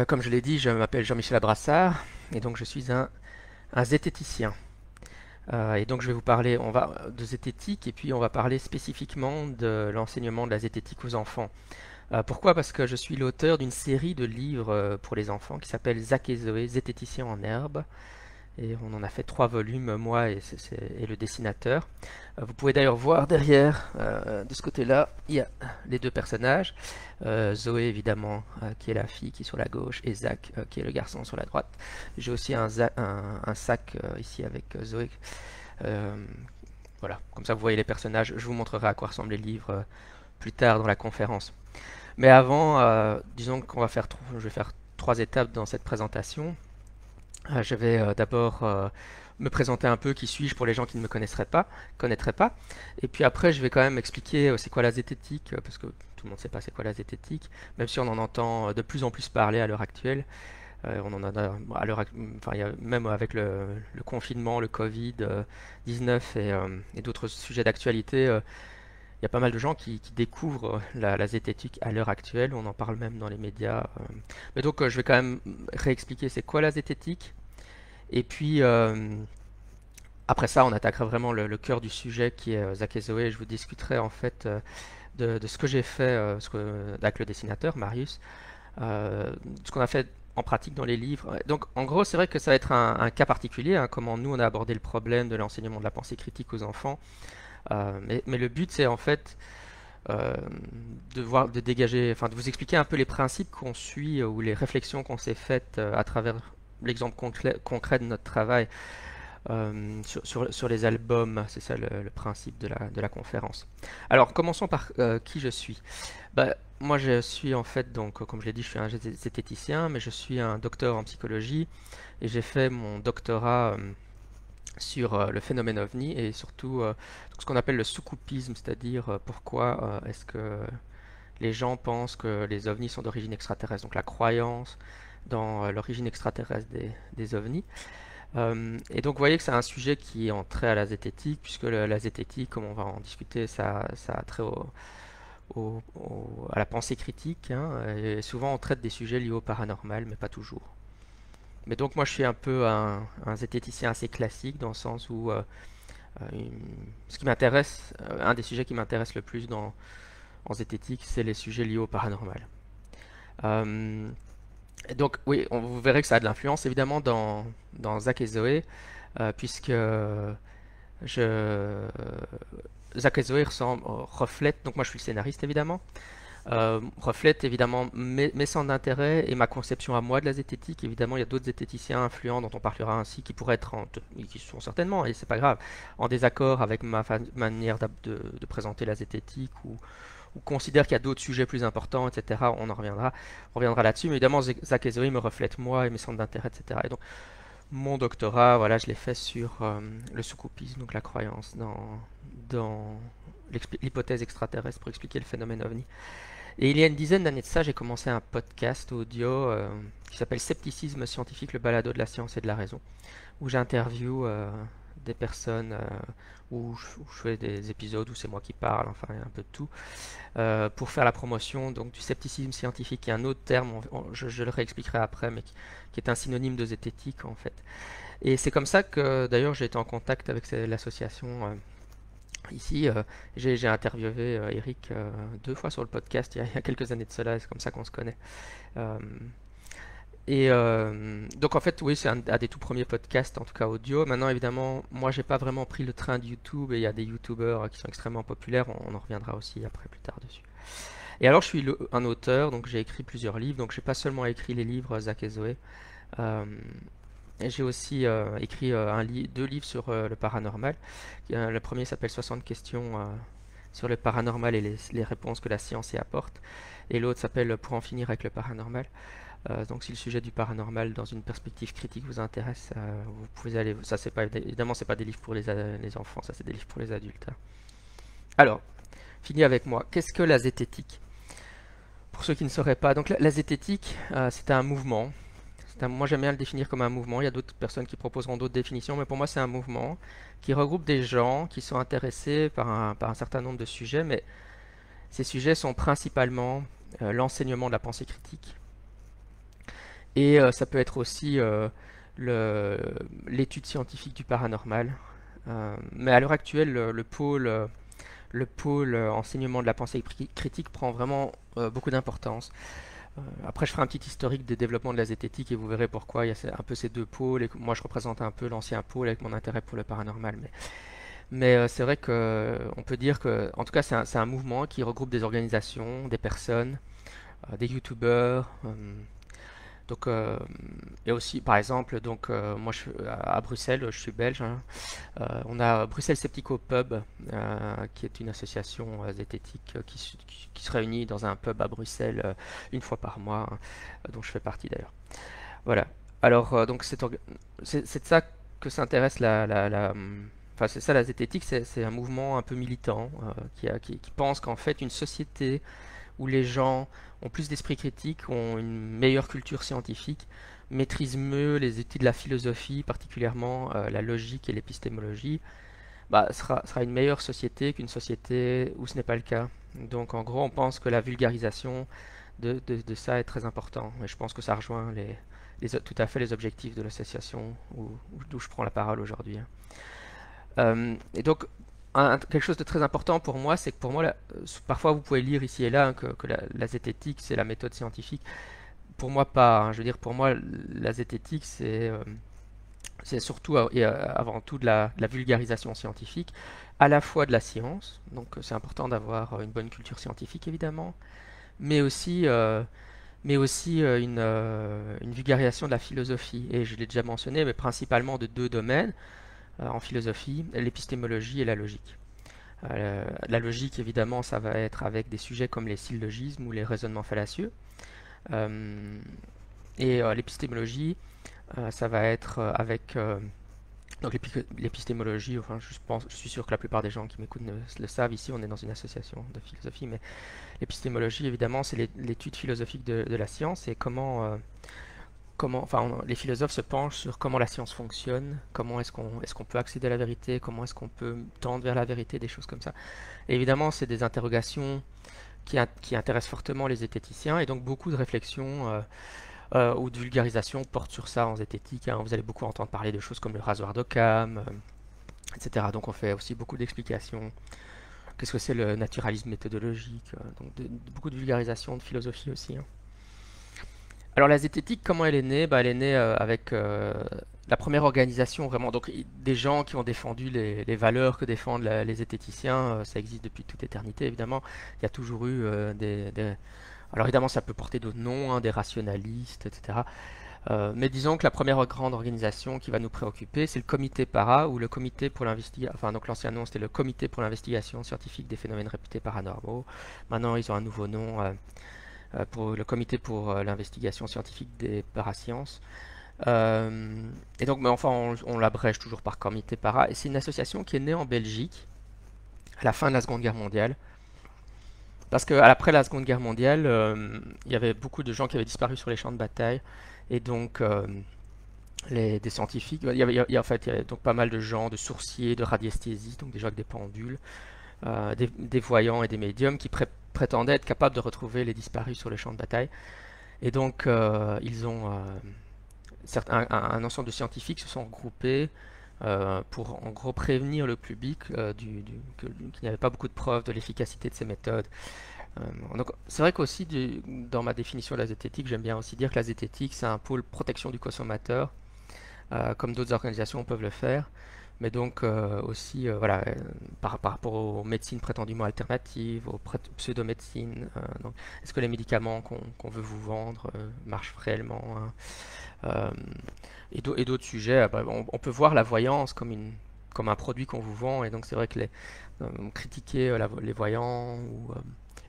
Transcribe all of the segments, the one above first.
Comme je l'ai dit, je m'appelle Jean-Michel Abrassard et donc je suis un zététicien. Et donc je vais vous parler de zététique et puis on va parler spécifiquement de l'enseignement de la zététique aux enfants. Pourquoi? Parce que je suis l'auteur d'une série de livres pour les enfants qui s'appelle Zach et Zoé, zététiciens en herbe. Et on en a fait 3 volumes, moi et le dessinateur. Vous pouvez d'ailleurs voir derrière, de ce côté-là, il y a les deux personnages. Zoé, évidemment, qui est la fille qui est sur la gauche, et Zach, qui est le garçon sur la droite. J'ai aussi un sac ici avec Zoé. Euh, voilà, comme ça vous voyez les personnages. Je vous montrerai à quoi ressemblent les livres plus tard dans la conférence. Mais avant, disons je vais faire 3 étapes dans cette présentation. Je vais d'abord me présenter un peu qui suis-je pour les gens qui ne me connaîtraient pas. Et puis après, je vais quand même expliquer c'est quoi la zététique, parce que tout le monde ne sait pas c'est quoi la zététique, même si on en entend de plus en plus parler à l'heure actuelle. On en a à enfin, même avec le confinement, le Covid-19 et d'autres sujets d'actualité, il y a pas mal de gens qui découvrent la zététique à l'heure actuelle. On en parle même dans les médias. Mais donc, je vais quand même réexpliquer c'est quoi la zététique. Et puis, après ça, on attaquera vraiment le cœur du sujet qui est Zach et Zoé. Je vous discuterai en fait de ce que j'ai fait avec le dessinateur, Marius, ce qu'on a fait en pratique dans les livres. Donc, en gros, c'est vrai que ça va être un cas particulier, hein, comment nous on a abordé le problème de l'enseignement de la pensée critique aux enfants. Mais le but, c'est en fait euh, de dégager, enfin, de vous expliquer un peu les principes qu'on suit ou les réflexions qu'on s'est faites à travers l'exemple concret de notre travail sur les albums. C'est ça le principe de la conférence. Alors, commençons par qui je suis. Bah, moi, je suis en fait, donc, comme je l'ai dit, je suis un zététicien, mais je suis un docteur en psychologie et j'ai fait mon doctorat sur le phénomène ovni et surtout ce qu'on appelle le soucoupisme, c'est-à-dire pourquoi est-ce que les gens pensent que les ovnis sont d'origine extraterrestre, donc la croyance dans l'origine extraterrestre des ovnis. Et donc vous voyez que c'est un sujet qui est en trait à la zététique, puisque la zététique, comme on va en discuter, ça a trait à la pensée critique, hein, et souvent on traite des sujets liés au paranormal, mais pas toujours. Mais donc moi je suis un peu un zététicien assez classique dans le sens où ce qui m'intéresse, un des sujets qui m'intéresse le plus en zététique, c'est les sujets liés au paranormal. Euh, donc oui, vous verrez que ça a de l'influence évidemment dans Zach et Zoé, puisque je, Zach et Zoé reflètent, donc moi je suis le scénariste évidemment, reflète évidemment mes centres d'intérêt et ma conception à moi de la zététique. Évidemment, il y a d'autres zététiciens influents dont on parlera ainsi qui pourraient être, qui sont certainement, et c'est pas grave, en désaccord avec ma manière de présenter la zététique ou considèrent qu'il y a d'autres sujets plus importants, etc. On reviendra là-dessus. Mais évidemment, Zach et Zoé me reflètent moi et mes centres d'intérêt, etc. Et donc, mon doctorat, voilà, je l'ai fait sur le soucoupisme, donc la croyance dans l'hypothèse extraterrestre pour expliquer le phénomène ovni. Et il y a une dizaine d'années de ça, j'ai commencé un podcast audio qui s'appelle Scepticisme scientifique, le balado de la science et de la raison, où j'interviewe des personnes, où je fais des épisodes où c'est moi qui parle, enfin un peu de tout, pour faire la promotion donc, du scepticisme scientifique, qui est un autre terme, je le réexpliquerai après, mais qui est un synonyme de zététique en fait. Et c'est comme ça que d'ailleurs j'ai été en contact avec l'association. Ici, j'ai interviewé Eric 2 fois sur le podcast il y a quelques années de cela, et c'est comme ça qu'on se connaît. Euh, donc en fait, oui, c'est un des tout premiers podcasts, en tout cas audio. Maintenant, évidemment, moi, j'ai pas vraiment pris le train de YouTube, et il y a des YouTubers qui sont extrêmement populaires. On en reviendra aussi après plus tard dessus. Et alors, je suis un auteur, donc j'ai écrit plusieurs livres. Donc j'ai pas seulement écrit les livres Zach et Zoé. Euh, et j'ai aussi écrit 2 livres sur le paranormal. Le premier s'appelle 60 questions sur le paranormal et les réponses que la science y apporte. Et l'autre s'appelle Pour en finir avec le paranormal. Donc si le sujet du paranormal dans une perspective critique vous intéresse, vous pouvez aller. Ça c'est pas évidemment c'est pas des livres pour les enfants, ça c'est des livres pour les adultes, hein. Alors, fini avec moi. Qu'est-ce que la zététique? Pour ceux qui ne sauraient pas, donc la zététique, c'est un mouvement. Moi j'aime bien le définir comme un mouvement. Il y a d'autres personnes qui proposeront d'autres définitions, mais pour moi c'est un mouvement qui regroupe des gens qui sont intéressés par un certain nombre de sujets, mais ces sujets sont principalement l'enseignement de la pensée critique, Et ça peut être aussi le- l'étude scientifique du paranormal. Mais à l'heure actuelle, le pôle enseignement de la pensée critique prend vraiment beaucoup d'importance. Après, je ferai un petit historique des développements de la zététique et vous verrez pourquoi il y a un peu ces deux pôles. Et que moi, je représente un peu l'ancien pôle avec mon intérêt pour le paranormal. Mais c'est vrai que on peut dire que, en tout cas, c'est un mouvement qui regroupe des organisations, des personnes, des youtubeurs. Donc, et aussi, par exemple, donc moi, à Bruxelles, je suis belge, hein. On a Bruxelles Sceptico Pub, qui est une association zététique qui se réunit dans un pub à Bruxelles une fois par mois, hein, dont je fais partie d'ailleurs. Voilà. Alors, donc c'est de ça que s'intéresse enfin, c'est ça la zététique, c'est un mouvement un peu militant qui pense qu'en fait une société où les gens ont plus d'esprit critique, ont une meilleure culture scientifique, maîtrisent mieux les études de la philosophie, particulièrement la logique et l'épistémologie, bah, sera une meilleure société qu'une société où ce n'est pas le cas. Donc en gros, on pense que la vulgarisation de ça est très important. Et je pense que ça rejoint tout à fait les objectifs de l'association d'où je prends la parole aujourd'hui, hein. Et donc, quelque chose de très important pour moi, c'est que pour moi, parfois vous pouvez lire ici et là, hein, que la zététique, c'est la méthode scientifique. Pour moi, pas, hein. Je veux dire, pour moi, la zététique, c'est surtout et avant tout de la vulgarisation scientifique, à la fois de la science, donc c'est important d'avoir une bonne culture scientifique évidemment, mais aussi une vulgarisation de la philosophie. Et je l'ai déjà mentionné, mais principalement de deux domaines en philosophie, l'épistémologie et la logique. La logique, évidemment, ça va être avec des sujets comme les syllogismes ou les raisonnements fallacieux. Euh, et l'épistémologie, ça va être avec donc l'épistémologie. Enfin, je suis sûr que la plupart des gens qui m'écoutent le savent. Ici, on est dans une association de philosophie, mais l'épistémologie, évidemment, c'est l'étude philosophique de la science et enfin, les philosophes se penchent sur comment la science fonctionne, comment est-ce qu'on peut accéder à la vérité, comment est-ce qu'on peut tendre vers la vérité, des choses comme ça. Et évidemment, c'est des interrogations qui intéressent fortement les zététiciens, et donc beaucoup de réflexions ou de vulgarisation portent sur ça en zététique, hein. Vous allez beaucoup entendre parler de choses comme le rasoir d'Occam, etc. Donc on fait aussi beaucoup d'explications. Qu'est-ce que c'est le naturalisme méthodologique, donc beaucoup de vulgarisation, de philosophie aussi, hein. Alors la zététique, comment elle est née? Bah, elle est née avec la première organisation vraiment. Donc des gens qui ont défendu les valeurs que défendent les zététiciens, ça existe depuis toute éternité évidemment. Il y a toujours eu alors évidemment ça peut porter d'autres noms, hein, des rationalistes, etc. Mais disons que la première grande organisation qui va nous préoccuper, c'est le comité para ou le comité pour l'investigation. Enfin donc l'ancien nom c'était le comité pour l'investigation scientifique des phénomènes réputés paranormaux. Maintenant ils ont un nouveau nom. Pour le comité pour l'investigation scientifique des parasciences. Et donc, mais enfin, on l'abrège toujours par comité para. Et c'est une association qui est née en Belgique à la fin de la Seconde Guerre mondiale. Parce qu'après la Seconde Guerre mondiale, il y avait beaucoup de gens qui avaient disparu sur les champs de bataille. Et donc, des scientifiques, en fait, il y avait donc pas mal de gens, de sourciers, de radiesthésistes, donc des gens avec des pendules, des voyants et des médiums qui prétendaient être capables de retrouver les disparus sur le champ de bataille. Et donc, ils ont un ensemble de scientifiques se sont regroupés pour en gros prévenir le public qu'il n'y avait pas beaucoup de preuves de l'efficacité de ces méthodes. Donc, c'est vrai qu'aussi, dans ma définition de la zététique, j'aime bien aussi dire que la zététique, c'est un pôle protection du consommateur, comme d'autres organisations peuvent le faire. Mais donc aussi, voilà, par rapport aux médecines prétendument alternatives, aux pseudomédecines, donc, est-ce que les médicaments qu'on veut vous vendre marchent réellement, hein, euh, et d'autres sujets, bah, on peut voir la voyance comme un produit qu'on vous vend, et donc c'est vrai que critiquer les voyants ou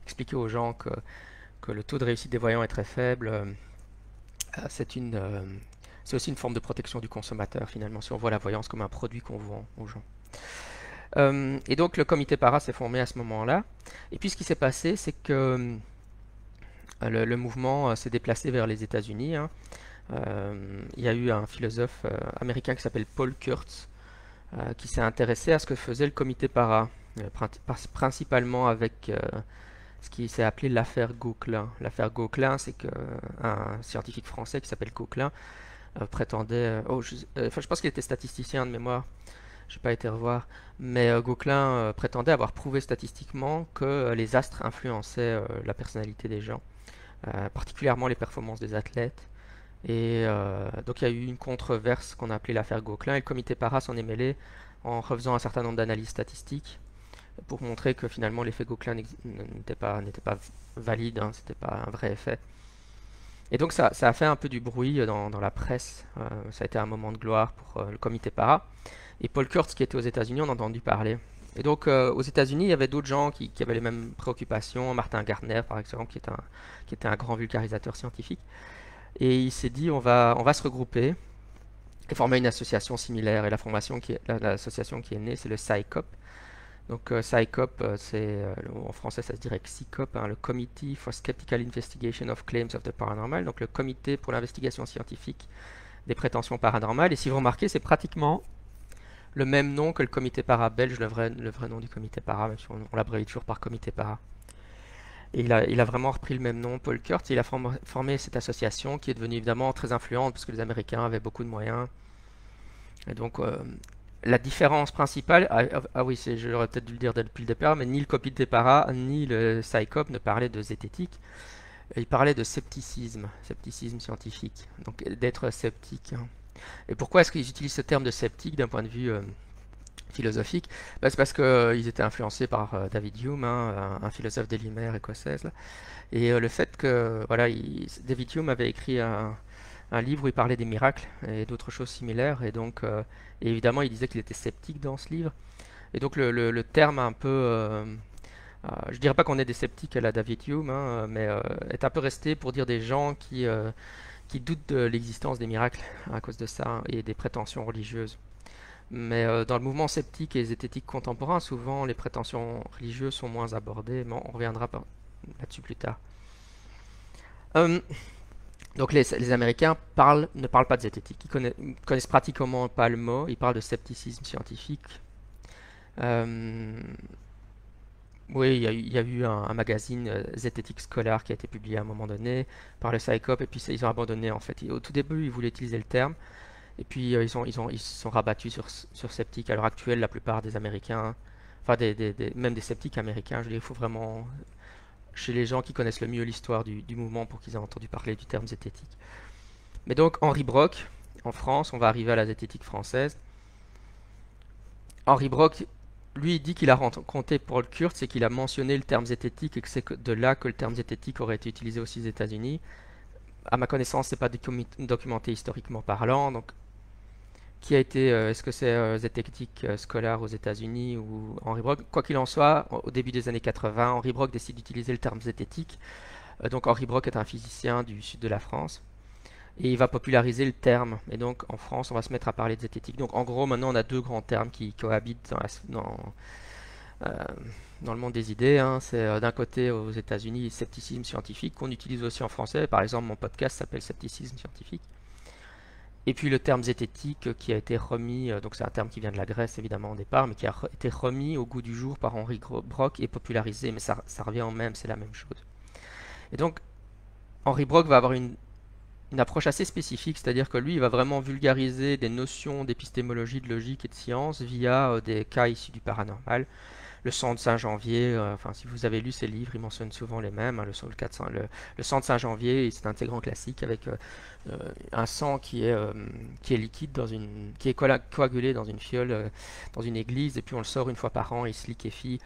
expliquer aux gens que le taux de réussite des voyants est très faible, c'est c'est aussi une forme de protection du consommateur finalement, si on voit la voyance comme un produit qu'on vend aux gens. Et donc le comité para s'est formé à ce moment-là. Et puis ce qui s'est passé, c'est que le mouvement s'est déplacé vers les États-Unis, hein. Il y a eu un philosophe américain qui s'appelle Paul Kurtz, qui s'est intéressé à ce que faisait le comité para, principalement avec ce qui s'est appelé l'affaire Gauquelin. L'affaire Gauquelin, c'est qu'un scientifique français qui s'appelle Gauquelin prétendait... enfin, je pense qu'il était statisticien de mémoire, je n'ai pas été revoir, mais Gauquelin prétendait avoir prouvé statistiquement que les astres influençaient la personnalité des gens, particulièrement les performances des athlètes. Et donc il y a eu une controverse qu'on a appelée l'affaire Gauquelin, et le comité para s'en est mêlé en refaisant un certain nombre d'analyses statistiques pour montrer que finalement l'effet Gauquelin n'était pas valide, hein, c'était pas un vrai effet. Et donc ça a fait un peu du bruit dans la presse, ça a été un moment de gloire pour le comité para. Et Paul Kurtz, qui était aux États-Unis, on a entendu parler. Et donc, aux États-Unis, il y avait d'autres gens qui avaient les mêmes préoccupations. Martin Gardner, par exemple, qui était un grand vulgarisateur scientifique. Et il s'est dit, on va se regrouper et former une association similaire. Et l'association qui est née, c'est le CSICOP. Donc, CSICOP, en français, ça se dirait CSICOP, hein, le Committee for Skeptical Investigation of Claims of the Paranormal. Donc, le comité pour l'investigation scientifique des prétentions paranormales. Et si vous remarquez, c'est pratiquement le même nom que le comité para belge, le vrai nom du comité para, même si on l'abrévie toujours par comité para. Et il a vraiment repris le même nom, Paul Kurtz, et il a formé cette association qui est devenue évidemment très influente parce que les Américains avaient beaucoup de moyens. Et donc, la différence principale, oui, j'aurais peut-être dû le dire depuis le départ, mais ni le comité para ni le CSICOP ne parlaient de zététique. Ils parlaient de scepticisme scientifique, donc d'être sceptique, hein. Et pourquoi est-ce qu'ils utilisent ce terme de sceptique d'un point de vue philosophique? C'est parce qu'ils étaient influencés par David Hume, hein, un philosophe des Lumières écossaise, là. Et le fait que voilà, David Hume avait écrit un livre où il parlait des miracles et d'autres choses similaires, et donc et évidemment il disait qu'il était sceptique dans ce livre. Et donc le terme un peu, je dirais pas qu'on est des sceptiques à la David Hume, hein, mais est un peu resté pour dire des gens qui doutent de l'existence des miracles à cause de ça, hein, et des prétentions religieuses. Mais dans le mouvement sceptique et zététique contemporain, souvent les prétentions religieuses sont moins abordées, mais on reviendra là-dessus plus tard. Euh, donc les Américains ne parlent pas de zététique, ils connaissent pratiquement pas le mot, ils parlent de scepticisme scientifique. Euh, oui, il y a eu un magazine, Zététique Scholar, qui a été publié à un moment donné par le CSICOP, et puis ils ont abandonné en fait. Au tout début, ils voulaient utiliser le terme, et puis ils se sont rabattus sur sceptique. À l'heure actuelle, la plupart des Américains, enfin même des sceptiques américains, je veux dire, il faut vraiment, chez les gens qui connaissent le mieux l'histoire du mouvement pour qu'ils aient entendu parler du terme zététique. Mais donc Henri Brock, en France, on va arriver à la zététique française. Henri Brock, lui, il dit qu'il a rencontré Paul Kurtz et qu'il a mentionné le terme zététique et que c'est de là que le terme zététique aurait été utilisé aussi aux États-Unis. À ma connaissance, c'est pas documenté historiquement parlant. Donc, qui a été, est-ce que c'est Zététique Scholar aux États-Unis ou Henri Brock? Quoi qu'il en soit, au début des années 80, Henri Brock décide d'utiliser le terme zététique. Donc, Henri Brock est un physicien du sud de la France. Et il va populariser le terme. Et donc, en France, on va se mettre à parler de zététique. Donc, en gros, maintenant, on a deux grands termes qui cohabitent euh, dans le monde des idées, hein. C'est d'un côté, aux États-Unis, scepticisme scientifique, qu'on utilise aussi en français. Par exemple, mon podcast s'appelle Scepticisme scientifique. Et puis le terme zététique qui a été remis, donc c'est un terme qui vient de la Grèce évidemment au départ, mais qui a été remis au goût du jour par Henri Brock et popularisé, mais ça revient au même, c'est la même chose. Et donc, Henri Brock va avoir une approche assez spécifique, c'est-à-dire que lui, il va vraiment vulgariser des notions d'épistémologie, de logique et de science via des cas issus du paranormal. Le sang de Saint-Janvier, enfin si vous avez lu ces livres, ils mentionnent souvent les mêmes, hein, le sang de Saint-Janvier, c'est un de ces grands classiques avec un sang qui est liquide qui est coagulé dans une fiole, dans une église, et puis on le sort une fois par an, et il se liquéfie.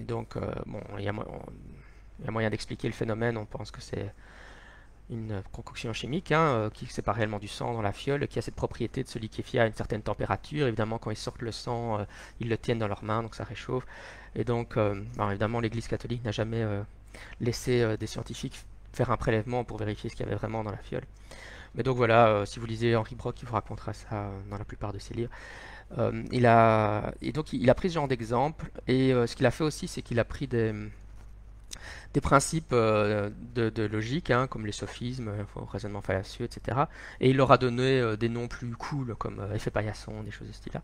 Donc bon, il y a moyen d'expliquer le phénomène, on pense que c'est une concoction chimique, hein, qui c'est pas réellement du sang dans la fiole, qui a cette propriété de se liquéfier à une certaine température. Évidemment, quand ils sortent le sang, ils le tiennent dans leurs mains, donc ça réchauffe. Et donc, évidemment, l'Église catholique n'a jamais laissé des scientifiques faire un prélèvement pour vérifier ce qu'il y avait vraiment dans la fiole. Mais donc voilà, si vous lisez Henri Brock, il vous racontera ça dans la plupart de ses livres. Il a pris ce genre d'exemple, et ce qu'il a fait aussi, c'est qu'il a pris des principes de logique, hein, comme les sophismes, raisonnement fallacieux, etc. Et il leur a donné des noms plus cool, comme effet paillasson, des choses de ce style-là.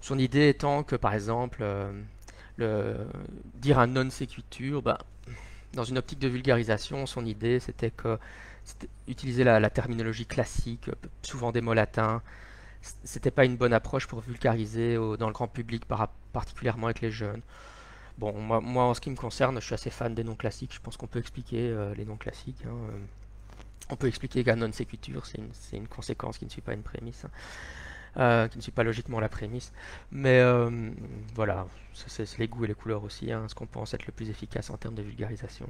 Son idée étant que, par exemple, le, dire un non sequitur, bah, dans une optique de vulgarisation, son idée c'était que utiliser la terminologie classique, souvent des mots latins, c'était pas une bonne approche pour vulgariser dans le grand public, particulièrement avec les jeunes. Bon, moi, en ce qui me concerne, je suis assez fan des noms classiques. Je pense qu'on peut expliquer les noms classiques, hein. On peut expliquer qu'un non sequitur, c'est une conséquence qui ne suit pas une prémisse, hein, qui ne suit pas logiquement la prémisse. Mais voilà, c'est les goûts et les couleurs aussi, hein, ce qu'on pense être le plus efficace en termes de vulgarisation.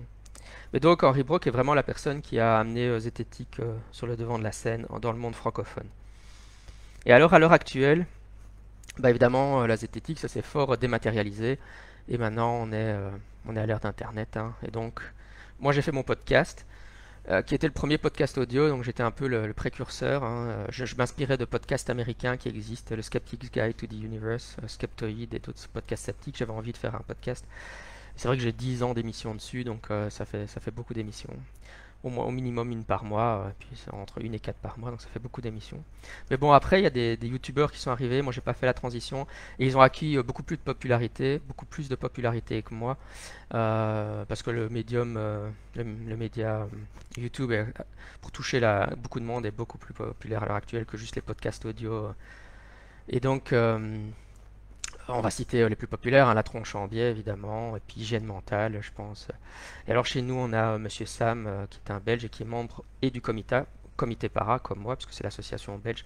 Mais donc Henri Brock est vraiment la personne qui a amené zététique sur le devant de la scène dans le monde francophone. Et alors, à l'heure actuelle, bah évidemment, la zététique, ça s'est fort dématérialisé. Et maintenant, on est à l'ère d'Internet, hein. Et donc, moi, j'ai fait mon podcast, qui était le premier podcast audio. Donc, j'étais un peu le précurseur, hein. Je m'inspirais de podcasts américains qui existent, le Skeptic's Guide to the Universe, Skeptoid et d'autres podcasts sceptiques. J'avais envie de faire un podcast. C'est vrai que j'ai 10 ans d'émissions dessus, donc ça fait beaucoup d'émissions. Au minimum une par mois, puis c'est entre une et quatre par mois, donc ça fait beaucoup d'émissions. Mais bon, après, il y a des youtubeurs qui sont arrivés, moi j'ai pas fait la transition, et ils ont acquis beaucoup plus de popularité que moi, parce que le médium, le média YouTube, pour toucher beaucoup de monde, est beaucoup plus populaire à l'heure actuelle que juste les podcasts audio. Et donc, on va citer les plus populaires, hein, la tronche en biais évidemment, et puis hygiène mentale, je pense. Et alors chez nous, on a Monsieur Sam, qui est un Belge et qui est membre et du comité para, comme moi, puisque c'est l'association belge.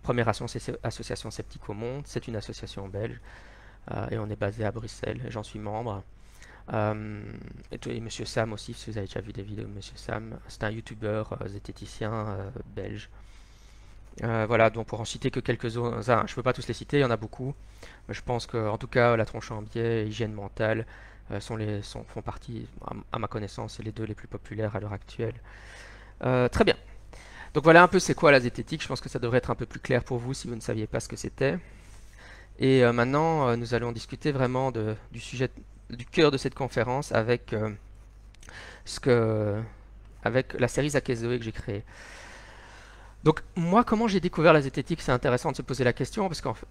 Première association sceptique au monde, c'est une association belge, et on est basé à Bruxelles, et j'en suis membre. Et Monsieur Sam aussi, si vous avez déjà vu des vidéos de Monsieur Sam, c'est un youtubeur zététicien belge. Voilà, donc pour en citer que quelques-uns, je ne peux pas tous les citer, il y en a beaucoup. Mais je pense que, en tout cas, la tronche en biais et hygiène mentale font partie, à ma connaissance, c'est les deux les plus populaires à l'heure actuelle. Très bien. Donc voilà un peu c'est quoi la zététique. Je pense que ça devrait être un peu plus clair pour vous si vous ne saviez pas ce que c'était. Et maintenant, nous allons discuter vraiment du sujet, du cœur de cette conférence ce que, avec la série Zakezoe que j'ai créée. Donc moi, comment j'ai découvert la zététique, c'est intéressant de se poser la question, parce qu'en fait,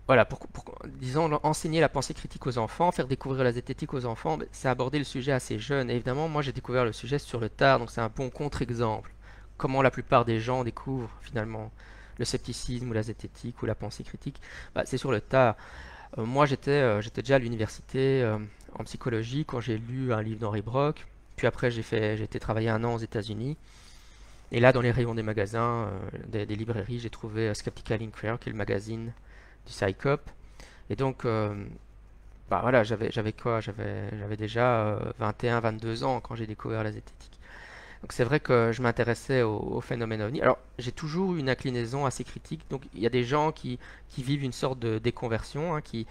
voilà, disons, enseigner la pensée critique aux enfants, faire découvrir la zététique aux enfants, c'est aborder le sujet assez jeune. Et évidemment, moi j'ai découvert le sujet sur le tard, donc c'est un bon contre-exemple. Comment la plupart des gens découvrent finalement le scepticisme ou la zététique ou la pensée critique, bah, c'est sur le tard. Moi j'étais déjà à l'université en psychologie quand j'ai lu un livre d'Henri Brock, puis après j'ai été travailler un an aux États-Unis. Et là, dans les rayons des magasins, des librairies, j'ai trouvé Skeptical Inquirer, qui est le magazine du Psychop. Et donc, bah voilà, j'avais quoi? J'avais déjà 21, 22 ans quand j'ai découvert la zététique. Donc c'est vrai que je m'intéressais au phénomène ovni. Alors, j'ai toujours eu une inclinaison assez critique. Donc, il y a des gens qui vivent une sorte de déconversion, hein, qui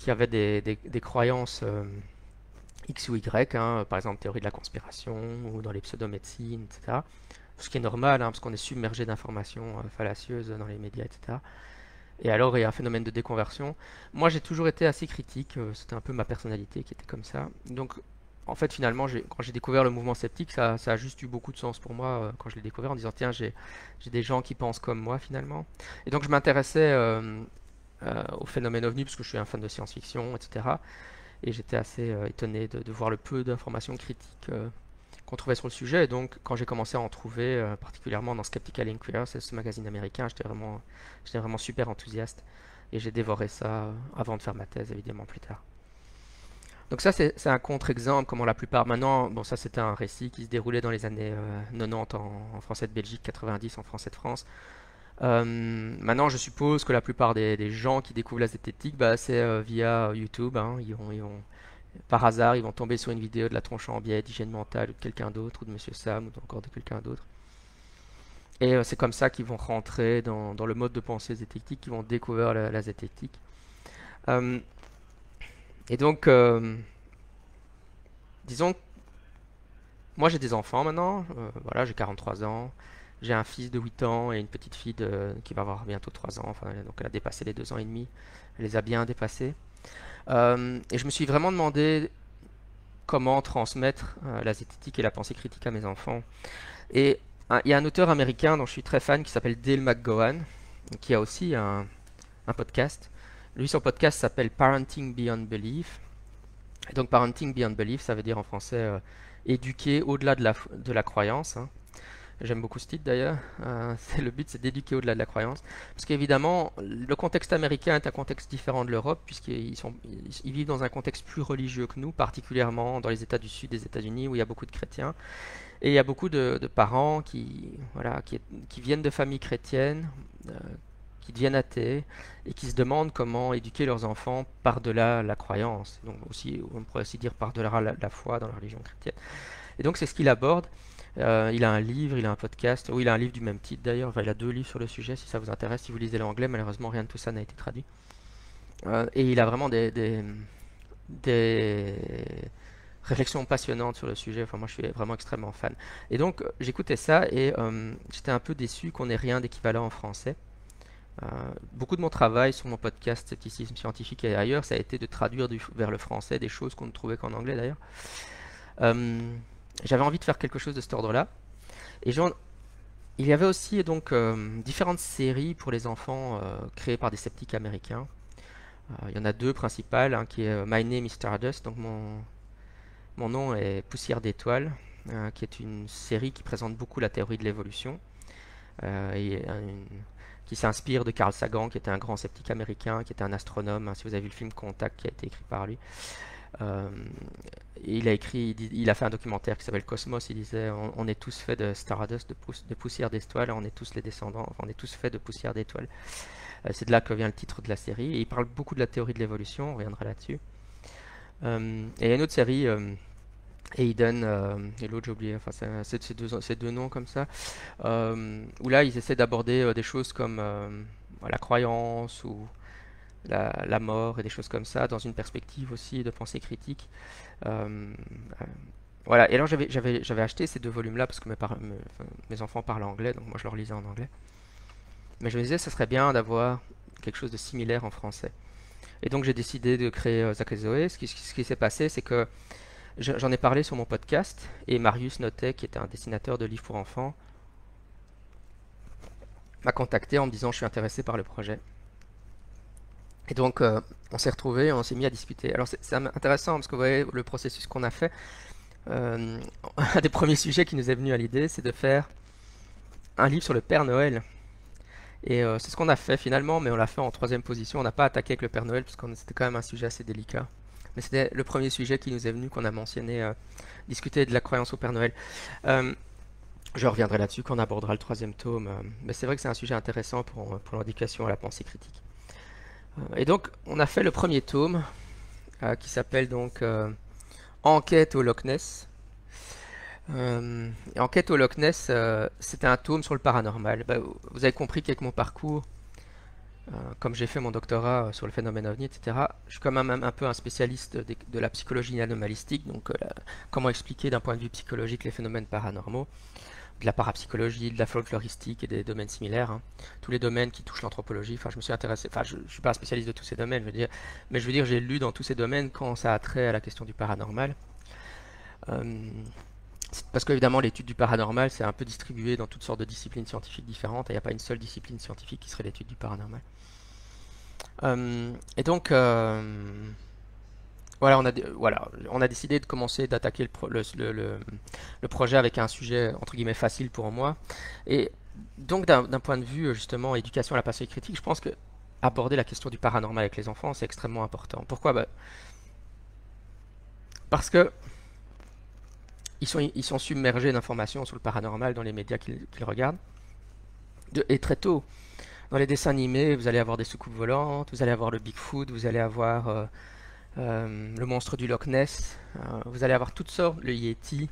avaient des croyances X ou Y, hein, par exemple théorie de la conspiration ou dans les pseudomédecines, etc. Ce qui est normal, hein, parce qu'on est submergé d'informations fallacieuses dans les médias, etc. Et alors, il y a un phénomène de déconversion. Moi, j'ai toujours été assez critique, c'était un peu ma personnalité qui était comme ça. Donc, en fait, finalement, quand j'ai découvert le mouvement sceptique, ça a juste eu beaucoup de sens pour moi quand je l'ai découvert, en disant, tiens, j'ai des gens qui pensent comme moi, finalement. Et donc, je m'intéressais au phénomène ovni, parce que je suis un fan de science-fiction, etc. Et j'étais assez étonné de voir le peu d'informations critiques qu'on trouvait sur le sujet. Et donc, quand j'ai commencé à en trouver, particulièrement dans Skeptical Inquirer, c'est ce magazine américain, j'étais vraiment super enthousiaste. Et j'ai dévoré ça avant de faire ma thèse, évidemment, plus tard. Donc ça, c'est un contre-exemple, comment la plupart... Maintenant, bon, ça c'était un récit qui se déroulait dans les années 90 en français de Belgique, 90 en français de France. Maintenant, je suppose que la plupart des gens qui découvrent la zététique, bah, c'est via YouTube, hein. Par hasard, ils vont tomber sur une vidéo de la tronche en biais, d'hygiène mentale, ou de quelqu'un d'autre, ou de Monsieur Sam, ou encore de quelqu'un d'autre. Et c'est comme ça qu'ils vont rentrer dans le mode de pensée zététique, qu'ils vont découvrir la zététique. Euh, et donc, disons, moi j'ai des enfants maintenant, voilà, j'ai 43 ans, j'ai un fils de 8 ans et une petite fille qui va avoir bientôt 3 ans, enfin, donc elle a dépassé les 2 ans et demi, elle les a bien dépassés. Et je me suis vraiment demandé comment transmettre la zététique et la pensée critique à mes enfants. Et il y a un auteur américain dont je suis très fan qui s'appelle Dale McGowan, qui a aussi un podcast. Lui, son podcast s'appelle Parenting Beyond Belief. Et donc Parenting Beyond Belief, ça veut dire en français éduquer au-delà de la croyance, hein. J'aime beaucoup ce titre d'ailleurs. Le but, c'est d'éduquer au-delà de la croyance. Parce qu'évidemment, le contexte américain est un contexte différent de l'Europe, ils vivent dans un contexte plus religieux que nous, particulièrement dans les États du Sud des États-Unis, où il y a beaucoup de chrétiens. Et il y a beaucoup de parents qui viennent de familles chrétiennes, euh, qui deviennent athées, et qui se demandent comment éduquer leurs enfants par-delà la croyance. Donc aussi, on pourrait aussi dire par-delà la foi dans la religion chrétienne. Et donc c'est ce qu'il aborde. Il a un livre, il a un podcast, il a un livre du même titre d'ailleurs, enfin, il a 2 livres sur le sujet si ça vous intéresse, si vous lisez l'anglais, malheureusement rien de tout ça n'a été traduit. Et il a vraiment des réflexions passionnantes sur le sujet, enfin moi je suis vraiment extrêmement fan. Et donc j'écoutais ça et j'étais un peu déçu qu'on ait rien d'équivalent en français. Euh, Beaucoup de mon travail sur mon podcast Scepticisme scientifique et ailleurs, ça a été de traduire vers le français des choses qu'on ne trouvait qu'en anglais d'ailleurs. Euh, J'avais envie de faire quelque chose de cet ordre-là. Et il y avait aussi donc différentes séries pour les enfants créées par des sceptiques américains. Il y en a 2 principales, hein, qui est My Name is Stardust, donc mon nom est Poussière d'étoiles, qui est une série qui présente beaucoup la théorie de l'évolution, et qui s'inspire de Carl Sagan, qui était un grand sceptique américain, qui était un astronome, hein, si vous avez vu le film Contact qui a été écrit par lui. Euh, il a fait un documentaire qui s'appelle Cosmos. Il disait on est tous faits de stardust, de poussière d'étoiles, on est tous les descendants, enfin, on est tous faits de poussière d'étoiles. C'est de là que vient le titre de la série. Et il parle beaucoup de la théorie de l'évolution, on reviendra là-dessus. Et il y a une autre série, Aiden, et l'autre j'ai oublié, enfin, c'est deux noms comme ça, où là ils essaient d'aborder des choses comme la croyance ou la mort et des choses comme ça, dans une perspective aussi de pensée critique. Euh, euh, voilà, et alors j'avais acheté ces 2 volumes-là parce que mes enfants parlent anglais, donc moi je leur lisais en anglais. Mais je me disais, ça serait bien d'avoir quelque chose de similaire en français. Et donc j'ai décidé de créer Zach et Zoé. Ce qui s'est passé, c'est que j'en ai parlé sur mon podcast, et Marius Notet, qui est un dessinateur de livres pour enfants, m'a contacté en me disant je suis intéressé par le projet. Et donc, on s'est retrouvés, on s'est mis à discuter. Alors, c'est intéressant parce que vous voyez le processus qu'on a fait. Un des premiers sujets qui nous est venu à l'idée, c'est de faire un livre sur le Père Noël. Et c'est ce qu'on a fait finalement, mais on l'a fait en 3e position. On n'a pas attaqué avec le Père Noël parce que c'était quand même un sujet assez délicat. Mais c'était le premier sujet qui nous est venu, qu'on a mentionné, discuter de la croyance au Père Noël. Euh, je reviendrai là-dessus quand on abordera le 3e tome. Mais c'est vrai que c'est un sujet intéressant pour l'éducation à la pensée critique. Et donc, on a fait le premier tome qui s'appelle donc Enquête au Loch Ness. Enquête au Loch Ness, c'était un tome sur le paranormal. Bah, vous avez compris qu'avec mon parcours, comme j'ai fait mon doctorat sur le phénomène ovni, etc., je suis quand même un peu un spécialiste de la psychologie anomalistique, donc comment expliquer d'un point de vue psychologique les phénomènes paranormaux, de la parapsychologie, de la folkloristique et des domaines similaires, hein. Tous les domaines qui touchent l'anthropologie. Enfin, je me suis intéressé. Enfin, je suis pas un spécialiste de tous ces domaines, je veux dire, mais je veux dire, j'ai lu dans tous ces domaines quand ça a trait à la question du paranormal. Euh, Parce qu'évidemment, l'étude du paranormal, c'est un peu distribué dans toutes sortes de disciplines scientifiques différentes. Il n'y a pas une seule discipline scientifique qui serait l'étude du paranormal. Et donc, voilà, on a décidé de commencer d'attaquer le projet avec un sujet entre guillemets facile pour moi. Et donc, d'un point de vue justement éducation à la pensée critique, je pense que aborder la question du paranormal avec les enfants, c'est extrêmement important. Pourquoi? Bah, parce que ils sont submergés d'informations sur le paranormal dans les médias qu'ils regardent. Et très tôt, dans les dessins animés, vous allez avoir des soucoupes volantes, vous allez avoir le Bigfoot, vous allez avoir le monstre du Loch Ness, vous allez avoir toutes sortes, le Yeti,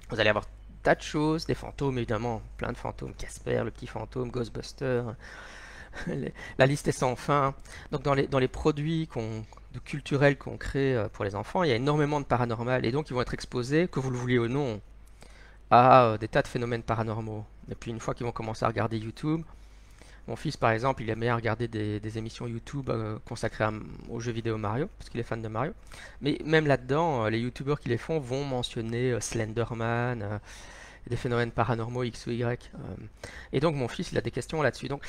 vous allez avoir tas de choses, des fantômes évidemment, plein de fantômes, Casper, le petit fantôme, Ghostbuster, la liste est sans fin. Donc dans les produits culturels qu'on crée pour les enfants, il y a énormément de paranormal et donc ils vont être exposés, que vous le vouliez ou non, à des tas de phénomènes paranormaux. Et puis une fois qu'ils vont commencer à regarder YouTube, mon fils par exemple, il aime bien regarder des émissions YouTube consacrées aux jeux vidéo Mario, parce qu'il est fan de Mario. Mais même là-dedans, les YouTubeurs qui les font vont mentionner Slenderman, des phénomènes paranormaux X ou Y. Et donc mon fils, il a des questions là-dessus. Donc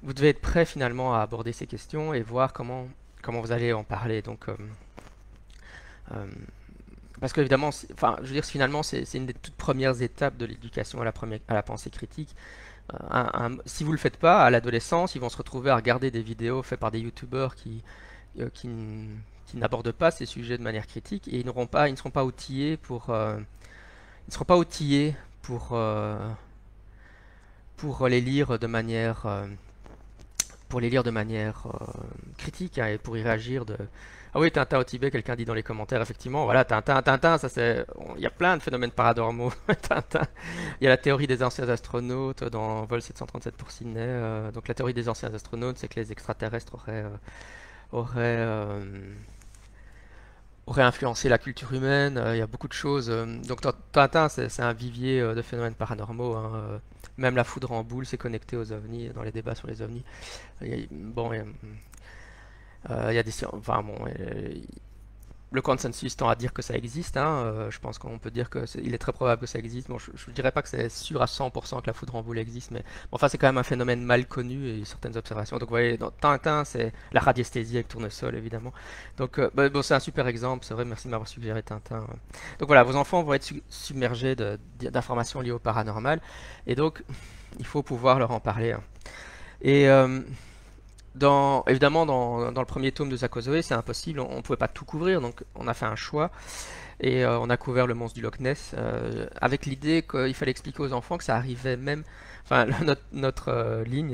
vous devez être prêt finalement à aborder ces questions et voir comment vous allez en parler. Donc Euh, Parce qu'évidemment, enfin, je veux dire, finalement, c'est une des toutes premières étapes de l'éducation à la pensée critique. Si vous le faites pas, à l'adolescence, ils vont se retrouver à regarder des vidéos faites par des youtubeurs qui n'abordent pas ces sujets de manière critique et ils ne seront pas outillés ils ne seront pas outillés pour les lire de manière, critique, hein, et pour y réagir de. Ah oui, Tintin au Tibet, quelqu'un dit dans les commentaires, effectivement, voilà, Tintin, ça c'est. Il y a plein de phénomènes paranormaux. Tintin. Il y a la théorie des anciens astronautes dans Vol 737 pour Sydney. Donc la théorie des anciens astronautes, c'est que les extraterrestres auraient, auraient influencé la culture humaine. Il y a beaucoup de choses. Donc Tintin, c'est un vivier de phénomènes paranormaux, hein. Même la foudre en boule s'est connectée aux ovnis dans les débats sur les ovnis. Bon, il y a enfin bon, le consensus tend à dire que ça existe, hein. Je pense qu'on peut dire que il est très probable que ça existe. Bon, je ne dirais pas que c'est sûr à 100% que la foudre en boule existe, mais bon, enfin c'est quand même un phénomène mal connu et certaines observations. Donc vous voyez, dans Tintin, c'est la radiesthésie avec tournesol évidemment. Donc bon, c'est un super exemple. C'est vrai, merci de m'avoir suggéré Tintin. Donc voilà, vos enfants vont être submergés d'informations liées au paranormal, et donc il faut pouvoir leur en parler, hein. Et évidemment, dans le premier tome de Zakozoe, c'est impossible, on ne pouvait pas tout couvrir, donc on a fait un choix et on a couvert le monstre du Loch Ness avec l'idée qu'il fallait expliquer aux enfants que ça arrivait même. Enfin, notre ligne,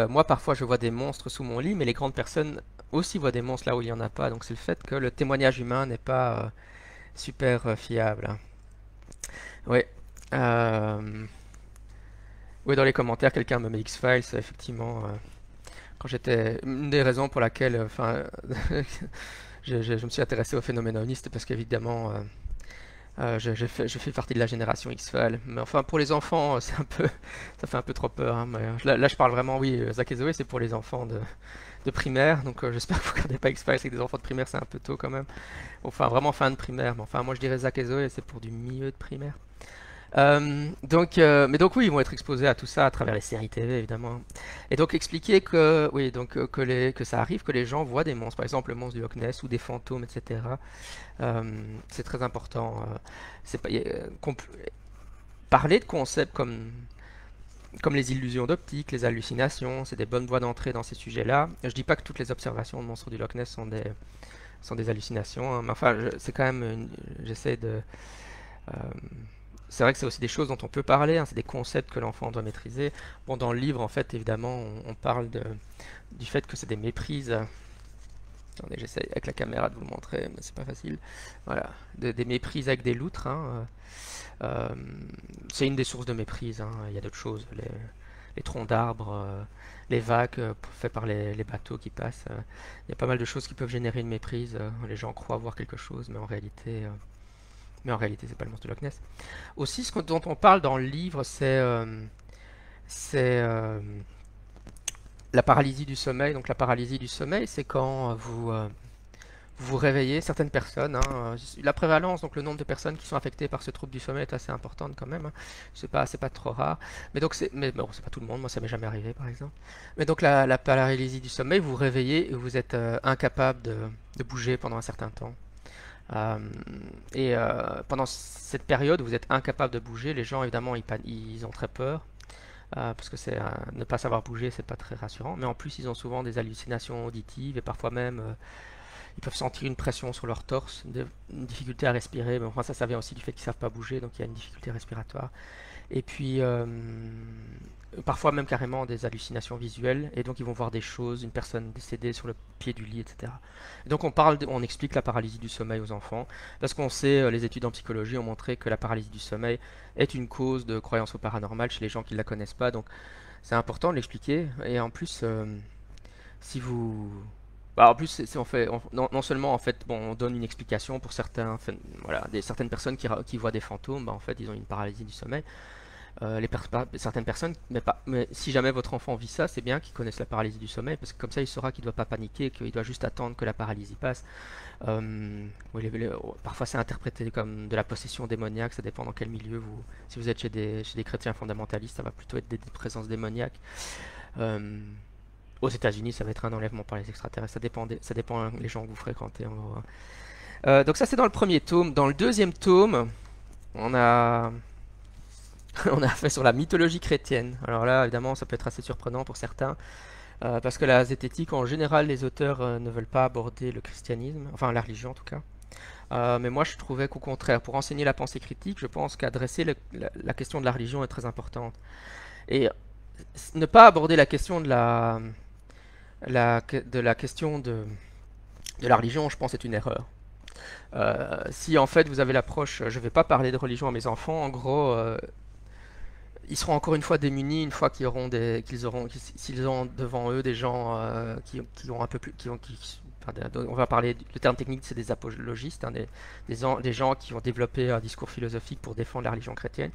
moi parfois je vois des monstres sous mon lit, mais les grandes personnes aussi voient des monstres là où il n'y en a pas, donc c'est le fait que le témoignage humain n'est pas super fiable, hein. Oui. Euh, oui, dans les commentaires, quelqu'un me met X-Files, effectivement. Quand j'étais une des raisons pour laquelle enfin je me suis intéressé au phénomène ovni, c'était parce qu'évidemment je fais partie de la génération X-Files, mais enfin pour les enfants c'est un peu ça fait un peu trop peur, hein, mais, là je parle vraiment, oui, Zack et Zoé c'est pour les enfants de primaire, donc j'espère que vous regardez pas X-Files avec des enfants de primaire, c'est un peu tôt quand même, enfin vraiment fin de primaire, mais enfin moi je dirais Zack et Zoé c'est pour du milieu de primaire. Mais donc oui, ils vont être exposés à tout ça à travers les séries TV évidemment. Et donc expliquer que oui, donc que ça arrive que les gens voient des monstres, par exemple le monstre du Loch Ness ou des fantômes, etc. C'est très important. C'est pas parler de concepts comme les illusions d'optique, les hallucinations, c'est des bonnes voies d'entrée dans ces sujets-là. Je dis pas que toutes les observations de monstres du Loch Ness sont des hallucinations, hein, mais enfin c'est quand même j'essaie de euh, c'est vrai que c'est aussi des choses dont on peut parler, hein, c'est des concepts que l'enfant doit maîtriser. Bon, dans le livre, en fait, évidemment, on parle du fait que c'est des méprises. Attendez, j'essaie avec la caméra de vous le montrer, mais c'est pas facile. Voilà, des méprises avec des loutres, hein. C'est une des sources de méprise, hein. Il y a d'autres choses, les troncs d'arbres, les vagues faites par les bateaux qui passent. Il y a pas mal de choses qui peuvent générer une méprise. Les gens croient voir quelque chose, mais en réalité, c'est pas le monstre de Loch Ness. Aussi, dont on parle dans le livre, c'est la paralysie du sommeil. Donc la paralysie du sommeil, c'est quand vous vous réveillez, certaines personnes, hein, la prévalence, donc le nombre de personnes qui sont affectées par ce trouble du sommeil est assez importante quand même, hein. C'est pas trop rare. Mais bon, c'est pas tout le monde, moi ça m'est jamais arrivé par exemple. Mais donc la paralysie du sommeil, vous vous réveillez et vous êtes incapable de bouger pendant un certain temps. Euh, Pendant cette période où vous êtes incapable de bouger, les gens évidemment ils ont très peur. Parce que ne pas savoir bouger, c'est pas très rassurant. Mais en plus, ils ont souvent des hallucinations auditives et parfois même ils peuvent sentir une pression sur leur torse, une difficulté à respirer. Mais enfin, ça vient aussi du fait qu'ils savent pas bouger, donc il y a une difficulté respiratoire. Et puis parfois même carrément des hallucinations visuelles, et donc ils vont voir des choses, une personne décédée sur le pied du lit, etc. Et donc on explique la paralysie du sommeil aux enfants, parce qu'on sait, les études en psychologie ont montré que la paralysie du sommeil est une cause de croyance au paranormal chez les gens qui ne la connaissent pas, donc c'est important de l'expliquer, et en plus, si vous... Bah, en plus, non seulement en fait, bon, on donne une explication pour voilà, certaines personnes qui voient des fantômes, bah, en fait, ils ont une paralysie du sommeil. Certaines personnes, mais si jamais votre enfant vit ça, c'est bien qu'il connaisse la paralysie du sommeil, parce que comme ça il saura qu'il ne doit pas paniquer, qu'il doit juste attendre que la paralysie passe. Oui, parfois c'est interprété comme de la possession démoniaque, ça dépend dans quel milieu si vous êtes chez des chrétiens fondamentalistes, ça va plutôt être des présences démoniaques. Euh, Aux États-Unis, ça va être un enlèvement par les extraterrestres, ça dépend les gens que vous fréquentez, en gros. Donc ça c'est dans le premier tome. Dans le deuxième tome, on a on a fait sur la mythologie chrétienne. Alors là, évidemment, ça peut être assez surprenant pour certains, parce que la zététique, en général, les auteurs ne veulent pas aborder le christianisme, enfin la religion en tout cas. Mais moi, je trouvais qu'au contraire, pour enseigner la pensée critique, je pense qu'adresser la question de la religion est très importante. Et ne pas aborder la question de la question de la religion, je pense, est une erreur. Si en fait vous avez l'approche, je ne vais pas parler de religion à mes enfants, en gros, ils seront encore une fois démunis une fois s'ils ont devant eux des gens qui ont un peu plus, on va parler, le terme technique c'est des apologistes, hein, des gens qui ont développé un discours philosophique pour défendre la religion chrétienne.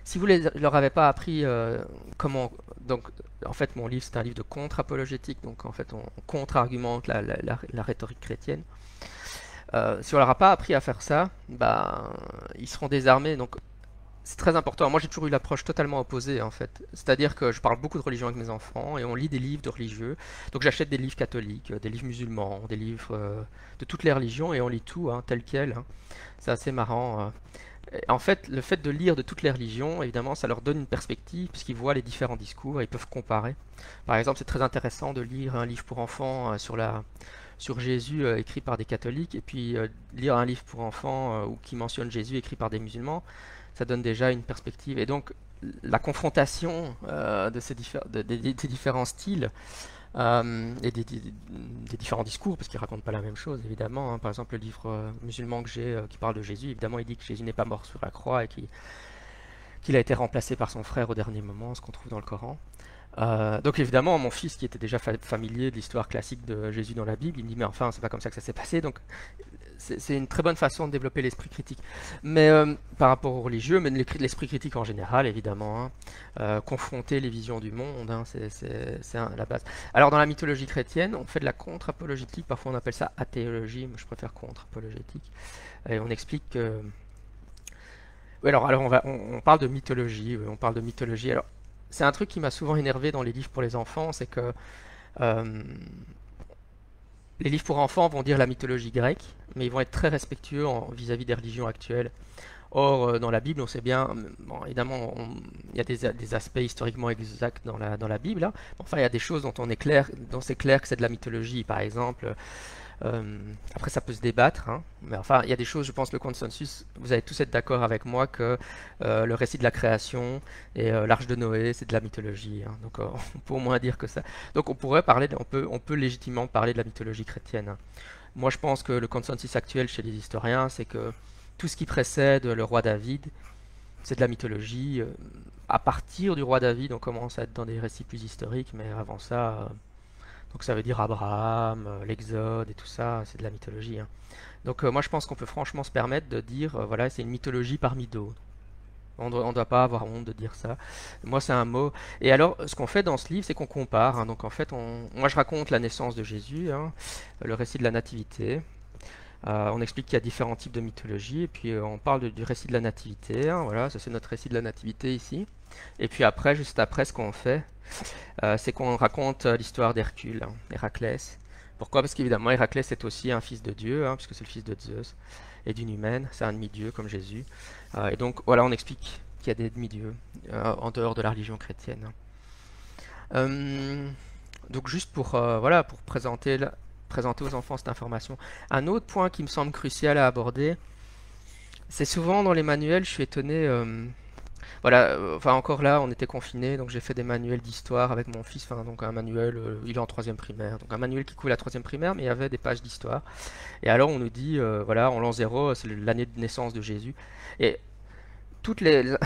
Si vous ne leur avez pas appris comment, donc en fait mon livre c'est un livre de contre-apologétique, donc en fait on contre-argumente la rhétorique chrétienne. Si on leur a pas appris à faire ça, bah, ils seront désarmés. Donc c'est très important. Moi, j'ai toujours eu l'approche totalement opposée, en fait. C'est-à-dire que je parle beaucoup de religion avec mes enfants et on lit des livres de religieux. Donc, j'achète des livres catholiques, des livres musulmans, des livres de toutes les religions et on lit tout, hein, tel quel, hein. C'est assez marrant. En fait, le fait de lire de toutes les religions, évidemment, ça leur donne une perspective puisqu'ils voient les différents discours et ils peuvent comparer. Par exemple, c'est très intéressant de lire un livre pour enfants sur Jésus écrit par des catholiques et puis lire un livre pour enfants ou qui mentionne Jésus écrit par des musulmans. Ça donne déjà une perspective. Et donc, la confrontation des différents styles et des différents discours, parce qu'ils ne racontent pas la même chose, évidemment, hein. Par exemple, le livre musulman que j'ai qui parle de Jésus, évidemment, il dit que Jésus n'est pas mort sur la croix et qu'il a été remplacé par son frère au dernier moment, ce qu'on trouve dans le Coran. Donc évidemment, mon fils qui était déjà familier de l'histoire classique de Jésus dans la Bible, il me dit mais enfin c'est pas comme ça que ça s'est passé. Donc c'est une très bonne façon de développer l'esprit critique. Mais par rapport aux religieux, mais l'esprit critique en général évidemment, hein, confronter les visions du monde, hein, c'est la base. Alors dans la mythologie chrétienne, on fait de la contre-apologétique, parfois on appelle ça athéologie, mais je préfère contre-apologétique. Et on explique que... Oui, alors on parle de mythologie, oui, on parle de mythologie. Alors c'est un truc qui m'a souvent énervé dans les livres pour les enfants, c'est que euh, les livres pour enfants vont dire la mythologie grecque, mais ils vont être très respectueux vis-à-vis des religions actuelles. Or, dans la Bible, on sait bien, bon, évidemment, il y a des aspects historiquement exacts dans la Bible, hein. Enfin, il y a des choses dont c'est clair que c'est de la mythologie. Par exemple, après, ça peut se débattre, hein. Mais enfin, il y a des choses, je pense, le consensus, vous allez tous être d'accord avec moi que le récit de la création et l'arche de Noé, c'est de la mythologie, hein. Donc, on peut au moins dire que ça. Donc, on peut légitimement parler de la mythologie chrétienne, hein. Moi, je pense que le consensus actuel chez les historiens, c'est que tout ce qui précède le roi David, c'est de la mythologie. À partir du roi David, on commence à être dans des récits plus historiques, mais avant ça, donc ça veut dire Abraham, l'Exode et tout ça, c'est de la mythologie, hein. Donc moi je pense qu'on peut franchement se permettre de dire, voilà, c'est une mythologie parmi d'autres. On ne doit pas avoir honte de dire ça. Moi c'est un mot. Et alors ce qu'on fait dans ce livre, c'est qu'on compare, hein. Donc en fait, moi je raconte la naissance de Jésus, hein, le récit de la nativité. On explique qu'il y a différents types de mythologie, et puis on parle du récit de la nativité, hein, voilà, ça c'est notre récit de la nativité ici. Et puis après, juste après, ce qu'on fait, c'est qu'on raconte l'histoire d'Hercule, hein, Héraclès. Pourquoi? Parce qu'évidemment, Héraclès est aussi un fils de Dieu, hein, puisque c'est le fils de Zeus et d'une humaine, c'est un demi-dieu comme Jésus. Et donc voilà, on explique qu'il y a des demi-dieux en dehors de la religion chrétienne. Donc juste pour, voilà, pour présenter aux enfants cette information. Un autre point qui me semble crucial à aborder, c'est souvent dans les manuels, je suis étonné, voilà, enfin encore là, on était confinés, donc j'ai fait des manuels d'histoire avec mon fils, enfin donc un manuel, il est en troisième primaire, donc un manuel qui couvre la troisième primaire, mais il y avait des pages d'histoire. Et alors on nous dit, voilà, en l'an 0, c'est l'année de naissance de Jésus. Et toutes les,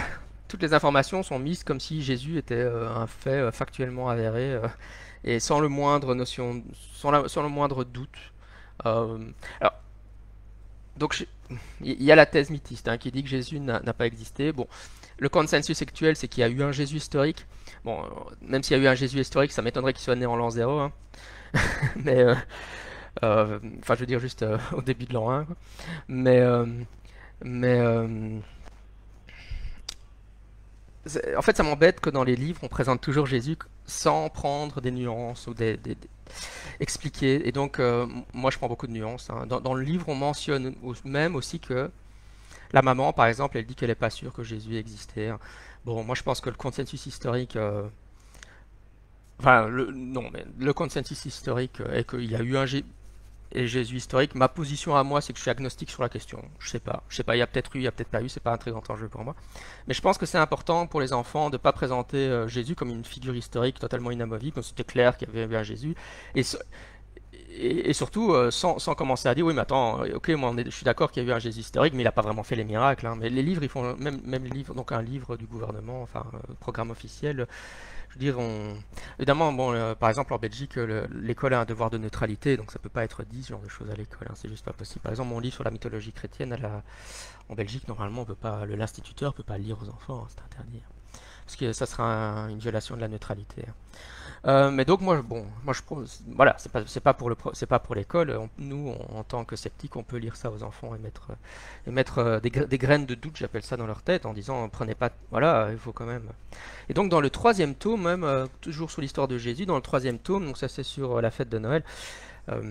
toutes les informations sont mises comme si Jésus était un fait factuellement avéré, et sans le moindre notion, sans le moindre doute. Euh, alors, donc il y a la thèse mythiste, hein, qui dit que Jésus n'a pas existé. Bon, le consensus actuel, c'est qu'il y a eu un Jésus historique. Bon, même s'il y a eu un Jésus historique, ça m'étonnerait qu'il soit né en l'an 0, hein. Mais, enfin, je veux dire juste au début de l'an 1, quoi. Mais, mais en fait, ça m'embête que dans les livres, on présente toujours Jésus sans prendre des nuances ou expliquer. Et donc, moi, je prends beaucoup de nuances, hein. Dans le livre, on mentionne même aussi que la maman, par exemple, elle dit qu'elle n'est pas sûre que Jésus existait, hein. Bon, moi, je pense que le consensus historique, enfin, non, mais le consensus historique est qu'il y a eu et Jésus historique. Ma position à moi, c'est que je suis agnostique sur la question. Je sais pas, il y a peut-être eu, il y a peut-être pas eu, c'est pas un très grand enjeu pour moi. Mais je pense que c'est important pour les enfants de pas présenter Jésus comme une figure historique totalement inamovible, comme c'était clair qu'il y avait eu un Jésus, et, et surtout sans commencer à dire oui mais attends, ok moi je suis d'accord qu'il y a eu un Jésus historique, mais il n'a pas vraiment fait les miracles, hein. Mais les livres, ils font même les livres, donc un livre du gouvernement, enfin programme officiel. Je veux dire, évidemment, bon, par exemple en Belgique, l'école a un devoir de neutralité, donc ça peut pas être dit ce genre de choses à l'école, hein, c'est juste pas possible. Par exemple, mon livre sur la mythologie chrétienne, en Belgique, normalement, on peut pas, l'instituteur peut pas le lire aux enfants, hein, c'est interdit. Parce que ça sera une violation de la neutralité, hein. Mais donc moi, bon, voilà, c'est pas pour l'école. Nous, en tant que sceptiques, on peut lire ça aux enfants et mettre des graines de doute, j'appelle ça, dans leur tête, en disant, prenez pas, voilà, il faut quand même. Et donc dans le troisième tome, même toujours sur l'histoire de Jésus, dans le troisième tome, donc ça c'est sur la fête de Noël, euh,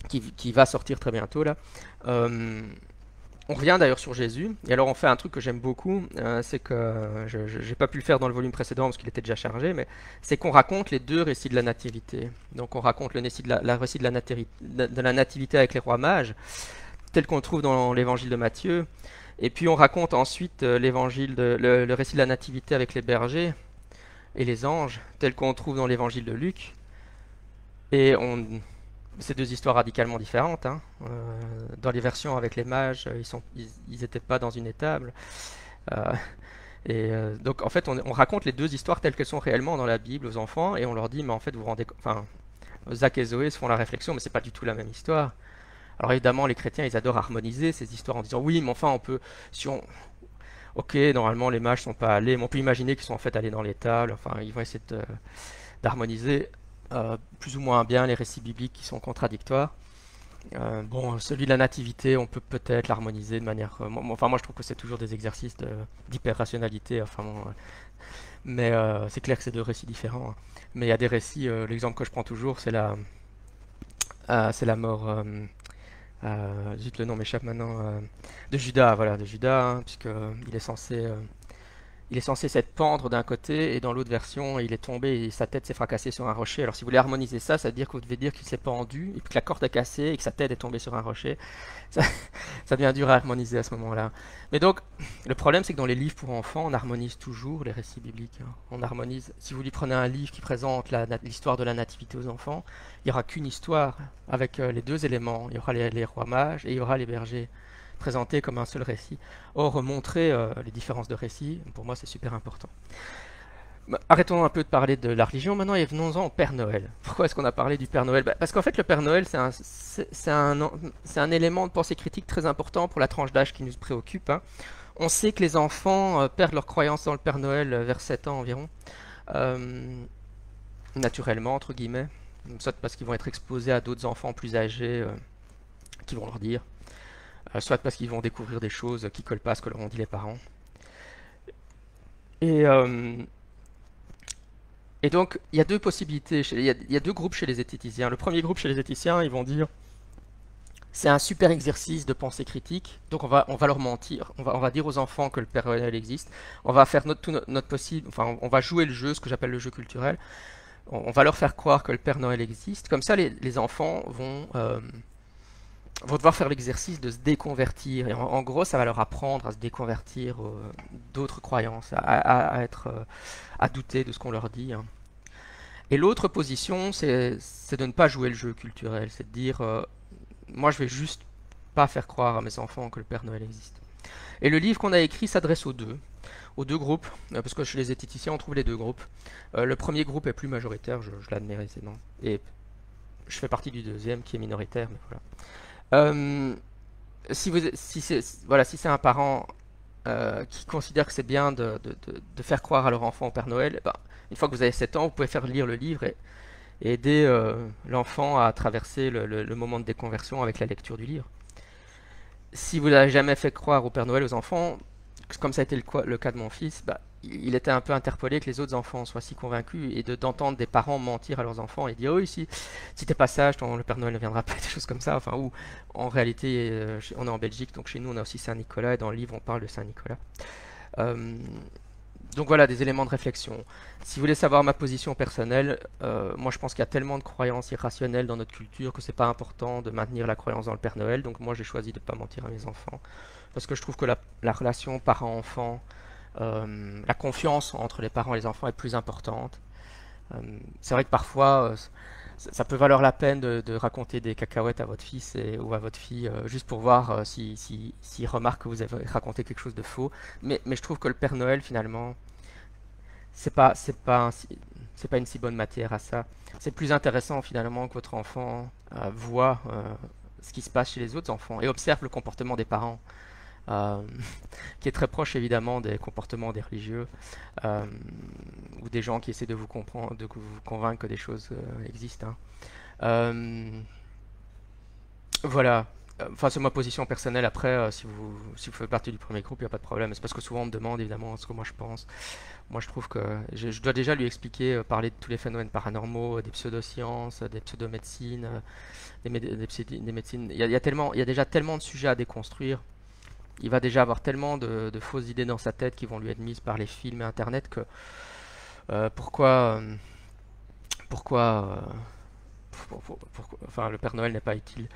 qui va sortir très bientôt là. On revient d'ailleurs sur Jésus, et alors on fait un truc que j'aime beaucoup, c'est que je n'ai pas pu le faire dans le volume précédent parce qu'il était déjà chargé, mais c'est qu'on raconte les deux récits de la nativité. Donc on raconte le récit de la nativité avec les rois mages, tel qu'on le trouve dans l'évangile de Matthieu, et puis on raconte ensuite le récit de la nativité avec les bergers et les anges, tel qu'on le trouve dans l'évangile de Luc, et c'est deux histoires radicalement différentes, hein. Dans les versions avec les mages, ils étaient pas dans une étable. Euh, donc en fait, on raconte les deux histoires telles qu'elles sont réellement dans la Bible aux enfants, et on leur dit, mais en fait, vous vous rendez, enfin, Zach et Zoé se font la réflexion, mais c'est pas du tout la même histoire. Alors évidemment, les chrétiens, ils adorent harmoniser ces histoires en disant, oui, mais enfin, on peut, si on, ok, normalement, les mages sont pas allés, mais on peut imaginer qu'ils sont en fait allés dans l'étable. Enfin, ils vont essayer d'harmoniser plus ou moins bien les récits bibliques qui sont contradictoires. Bon, celui de la nativité, on peut peut-être l'harmoniser de manière. Enfin, moi, je trouve que c'est toujours des exercices d'hyper-rationalité. Enfin, bon, mais c'est clair que c'est deux récits différents, hein. Mais il y a des récits. L'exemple que je prends toujours, c'est la mort. Zut, le nom m'échappe maintenant. De Judas, voilà, de Judas, hein, puisque il est censé s'être pendre d'un côté, et dans l'autre version, il est tombé et sa tête s'est fracassée sur un rocher. Alors si vous voulez harmoniser ça, ça veut dire que vous devez dire qu'il s'est pendu, et puis que la corde est cassée, et que sa tête est tombée sur un rocher. Ça, ça devient dur à harmoniser à ce moment-là. Mais donc, le problème, c'est que dans les livres pour enfants, on harmonise toujours les récits bibliques, hein. On harmonise. Si vous lui prenez un livre qui présente l'histoire de la nativité aux enfants, il n'y aura qu'une histoire avec les deux éléments. Il y aura les rois mages et il y aura les bergers, présenté comme un seul récit. Or, montrer les différences de récits, pour moi, c'est super important. Arrêtons un peu de parler de la religion maintenant et venons-en au Père Noël. Pourquoi est-ce qu'on a parlé du Père Noël? Parce qu'en fait, le Père Noël, c'est un élément de pensée critique très important pour la tranche d'âge qui nous préoccupe, hein. On sait que les enfants perdent leur croyance dans le Père Noël vers 7 ans environ, euh, naturellement, entre guillemets, soit parce qu'ils vont être exposés à d'autres enfants plus âgés qui vont leur dire, soit parce qu'ils vont découvrir des choses qui collent pas à ce que leur ont dit les parents. Et, euh, et donc, il y a deux possibilités, il y a deux groupes chez les zététiciens. Le premier groupe chez les zététiciens, ils vont dire, c'est un super exercice de pensée critique, donc on va leur mentir, on va dire aux enfants que le Père Noël existe, on va faire tout notre possible, enfin on va jouer le jeu, ce que j'appelle le jeu culturel, on va leur faire croire que le Père Noël existe, comme ça les enfants vont devoir faire l'exercice de se déconvertir. Et en gros, ça va leur apprendre à se déconvertir d'autres croyances, à douter de ce qu'on leur dit, hein. Et l'autre position, c'est de ne pas jouer le jeu culturel, c'est de dire, moi je vais juste pas faire croire à mes enfants que le Père Noël existe. Et le livre qu'on a écrit s'adresse aux deux groupes, parce que chez les zététiciens, on trouve les deux groupes. Le premier groupe est plus majoritaire, je l'admets, c'est non. Et je fais partie du deuxième qui est minoritaire, mais voilà. Si c'est un parent qui considère que c'est bien de faire croire à leur enfant au Père Noël, ben, une fois que vous avez 7 ans, vous pouvez faire lire le livre et aider l'enfant à traverser le moment de déconversion avec la lecture du livre. Si vous n'avez jamais fait croire au Père Noël aux enfants, comme ça a été le cas de mon fils, bah, il était un peu interpellé que les autres enfants soient si convaincus et d'entendre des parents mentir à leurs enfants et dire oh ici si t'es pas sage le Père Noël ne viendra pas, des choses comme ça, enfin ou en réalité on est en Belgique donc chez nous on a aussi Saint-Nicolas et dans le livre on parle de Saint-Nicolas. Euh, donc voilà des éléments de réflexion. Si vous voulez savoir ma position personnelle, moi je pense qu'il y a tellement de croyances irrationnelles dans notre culture que c'est pas important de maintenir la croyance dans le Père Noël, donc moi j'ai choisi de pas mentir à mes enfants parce que je trouve que la relation parent-enfant, la confiance entre les parents et les enfants est plus importante. C'est vrai que parfois, ça peut valoir la peine de raconter des cacahuètes à votre fils ou à votre fille, juste pour voir s'il remarque que vous avez raconté quelque chose de faux. Mais je trouve que le Père Noël, finalement, c'est pas une si bonne matière à ça. C'est plus intéressant, finalement, que votre enfant voit ce qui se passe chez les autres enfants et observe le comportement des parents euh, qui est très proche évidemment des comportements des religieux euh, ou des gens qui essaient de vous comprendre, de vous convaincre que des choses existent, hein. Euh, voilà. Enfin, c'est ma position personnelle. Après, si vous faites partie du premier groupe, il n'y a pas de problème. C'est parce que souvent on me demande évidemment ce que moi je pense. Moi, je trouve que je dois déjà lui expliquer, parler de tous les phénomènes paranormaux, des pseudosciences, des pseudomédecines, des médecines. Il y a déjà tellement de sujets à déconstruire. Il va déjà avoir tellement de fausses idées dans sa tête qui vont lui être mises par les films et Internet que pourquoi, pourquoi, enfin, le Père Noël n'est pas utile.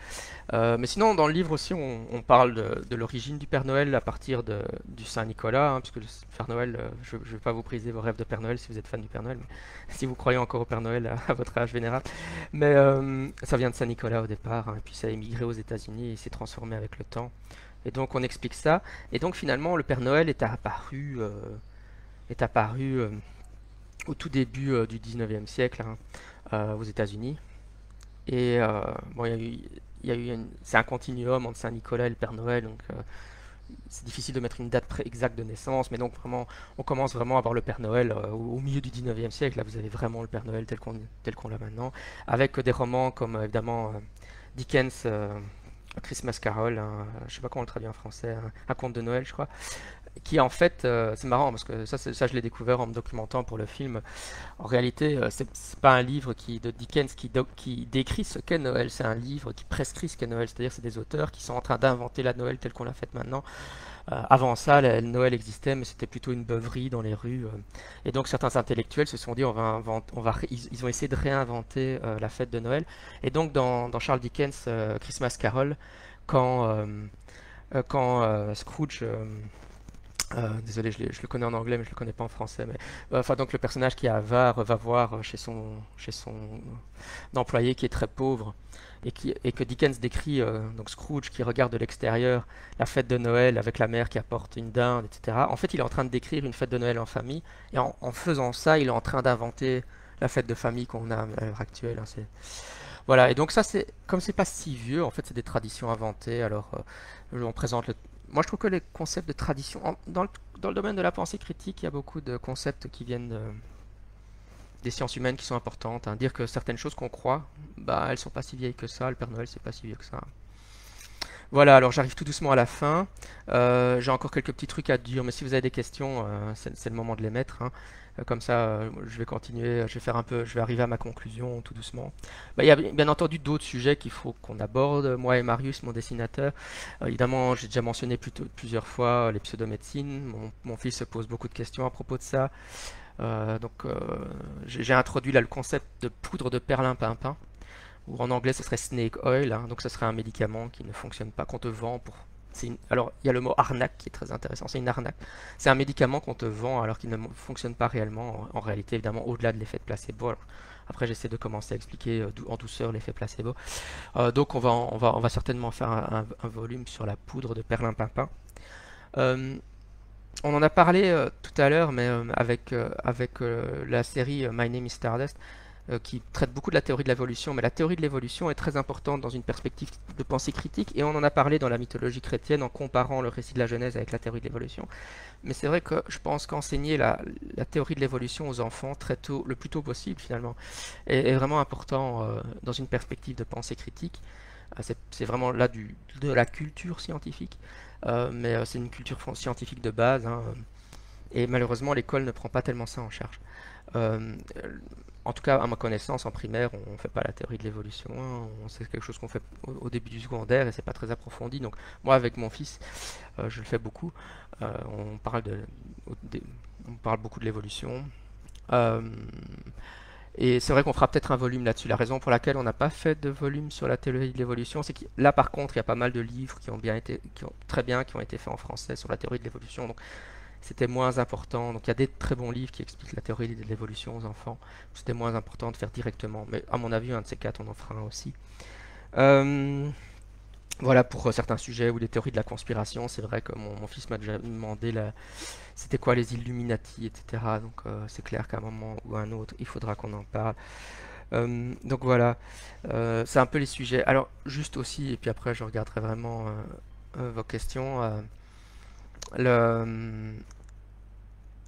Mais sinon, dans le livre aussi, on parle de l'origine du Père Noël à partir du Saint Nicolas, hein, puisque le Père Noël, je ne vais pas vous briser vos rêves de Père Noël si vous êtes fan du Père Noël, mais si vous croyez encore au Père Noël à votre âge vénérable. Mais ça vient de Saint Nicolas au départ, hein, et puis ça a émigré aux États-Unis et s'est transformé avec le temps. Et donc on explique ça. Et donc finalement, le Père Noël est apparu au tout début du 19e siècle, hein, aux États-Unis. Et bon, c'est un continuum entre Saint-Nicolas et le Père Noël, donc c'est difficile de mettre une date exacte de naissance, mais donc vraiment, on commence vraiment à voir le Père Noël au milieu du 19e siècle. Là, vous avez vraiment le Père Noël tel qu'on l'a maintenant, avec des romans comme évidemment Dickens, Christmas Carol, je sais pas comment on le traduit en français, un conte de Noël, je crois, qui en fait, c'est marrant parce que ça je l'ai découvert en me documentant pour le film. En réalité, c'est pas un livre de Dickens qui décrit ce qu'est Noël, c'est un livre qui prescrit ce qu'est Noël, c'est-à-dire c'est des auteurs qui sont en train d'inventer la Noël telle qu'on l'a faite maintenant. Avant ça, Noël existait, mais c'était plutôt une beuverie dans les rues. Et donc certains intellectuels se sont dit, ils ont essayé de réinventer la fête de Noël. Et donc dans Charles Dickens, Christmas Carol, quand, quand Scrooge désolé, je le connais en anglais, mais je le connais pas en français. Mais enfin, donc le personnage qui est avare va voir chez son employé qui est très pauvre et que Dickens décrit donc Scrooge qui regarde de l'extérieur la fête de Noël avec la mère qui apporte une dinde, etc. En fait, il est en train de décrire une fête de Noël en famille et en faisant ça, il est en train d'inventer la fête de famille qu'on a à l'heure actuelle, hein. Voilà. Et donc ça, c'est comme c'est pas si vieux, en fait, c'est des traditions inventées. Alors, on présente moi, je trouve que les concepts de tradition, dans le domaine de la pensée critique, il y a beaucoup de concepts qui viennent des sciences humaines qui sont importantes, hein. Dire que certaines choses qu'on croit, bah, elles sont pas si vieilles que ça. Le Père Noël, c'est pas si vieux que ça. Voilà, alors j'arrive tout doucement à la fin. J'ai encore quelques petits trucs à dire, mais si vous avez des questions, c'est le moment de les mettre, hein. Comme ça, je vais continuer, je vais arriver à ma conclusion tout doucement. Bah, il y a bien entendu d'autres sujets qu'il faut qu'on aborde. Moi et Marius, mon dessinateur, évidemment, j'ai déjà mentionné plusieurs fois les pseudomédecines. Mon fils se pose beaucoup de questions à propos de ça. J'ai introduit là le concept de poudre de perlimpinpin, ou en anglais ce serait snake oil, hein. Donc ce serait un médicament qui ne fonctionne pas, qu'on te vend pour... Alors il y a le mot arnaque qui est très intéressant, c'est une arnaque. C'est un médicament qu'on te vend alors qu'il ne fonctionne pas réellement, en réalité évidemment au-delà de l'effet de placebo. Alors, après j'essaie de commencer à expliquer en douceur l'effet placebo. Donc on va certainement faire un volume sur la poudre de perlimpinpin. Euh, on en a parlé tout à l'heure, mais avec la série My Name is Stardust, qui traite beaucoup de la théorie de l'évolution, mais la théorie de l'évolution est très importante dans une perspective de pensée critique, et on en a parlé dans la mythologie chrétienne en comparant le récit de la Genèse avec la théorie de l'évolution. Mais c'est vrai que je pense qu'enseigner la théorie de l'évolution aux enfants très tôt, le plus tôt possible finalement, est vraiment important dans une perspective de pensée critique. C'est vraiment là de la culture scientifique, mais c'est une culture scientifique de base, hein. Et malheureusement, l'école ne prend pas tellement ça en charge. Euh, En tout cas, à ma connaissance, en primaire, on ne fait pas la théorie de l'évolution, hein. C'est quelque chose qu'on fait au début du secondaire et c'est pas très approfondi. Donc, moi, avec mon fils, je le fais beaucoup. On parle de- on parle beaucoup de l'évolution. Euh, et c'est vrai qu'on fera peut-être un volume là-dessus. La raison pour laquelle on n'a pas fait de volume sur la théorie de l'évolution, c'est que là, par contre, il y a pas mal de livres qui ont bien été, qui ont été faits en français sur la théorie de l'évolution. Donc, c'était moins important. Donc il y a des très bons livres qui expliquent la théorie de l'évolution aux enfants. C'était moins important de faire directement. Mais à mon avis, un de ces quatre, on en fera un aussi. Euh, voilà pour certains sujets ou des théories de la conspiration. C'est vrai que mon fils m'a déjà demandé c'était quoi les Illuminati, etc. Donc c'est clair qu'à un moment ou à un autre, il faudra qu'on en parle. Donc voilà, c'est un peu les sujets. Alors juste aussi, et puis après je regarderai vraiment vos questions. Le,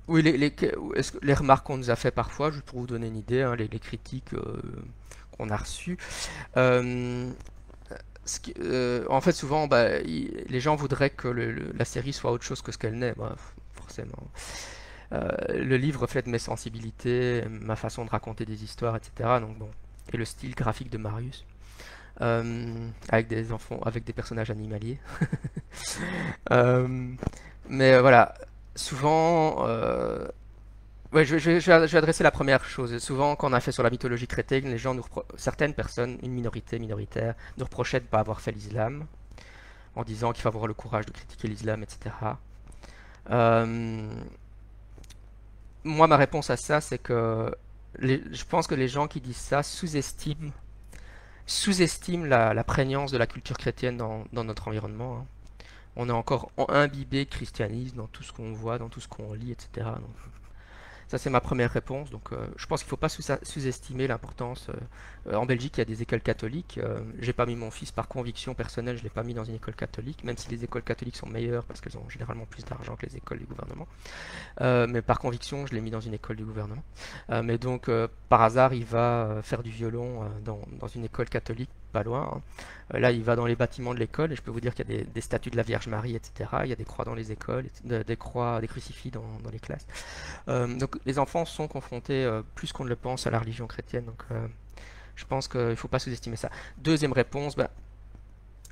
Oui, les remarques qu'on nous a fait parfois, juste pour vous donner une idée, hein, les critiques qu'on a reçues. Euh, En fait, souvent, bah, les gens voudraient que la série soit autre chose que ce qu'elle n'est. Bah, forcément. Le livre reflète mes sensibilités, ma façon de raconter des histoires, etc. Donc bon, et le style graphique de Marius, avec des enfants, avec des personnages animaliers. Euh, mais voilà, souvent, ouais, je vais adresser la première chose. Souvent, quand on a fait sur la mythologie chrétienne, les gens certaines personnes, une minorité minoritaire, nous reprochaient de ne pas avoir fait l'islam, en disant qu'il faut avoir le courage de critiquer l'islam, etc. Euh, Moi, ma réponse à ça, c'est que je pense que les gens qui disent ça sous-estiment la prégnance de la culture chrétienne dans notre environnement, hein. On est encore imbibé de christianisme dans tout ce qu'on voit, dans tout ce qu'on lit, etc. Donc, ça, c'est ma première réponse. Donc, je pense qu'il ne faut pas sous-estimer l'importance. En Belgique, il y a des écoles catholiques. J'ai pas mis mon fils par conviction personnelle, je l'ai pas mis dans une école catholique, même si les écoles catholiques sont meilleures parce qu'elles ont généralement plus d'argent que les écoles du gouvernement. Mais par conviction, je l'ai mis dans une école du gouvernement. Mais donc, par hasard, il va faire du violon dans une école catholique, pas loin, hein. Là, il va dans les bâtiments de l'école et je peux vous dire qu'il y a des statues de la Vierge Marie, etc. Il y a des croix dans les écoles, des croix, des crucifix dans les classes. Donc, les enfants sont confrontés plus qu'on ne le pense à la religion chrétienne. Donc, je pense qu'il ne faut pas sous-estimer ça. Deuxième réponse, ben,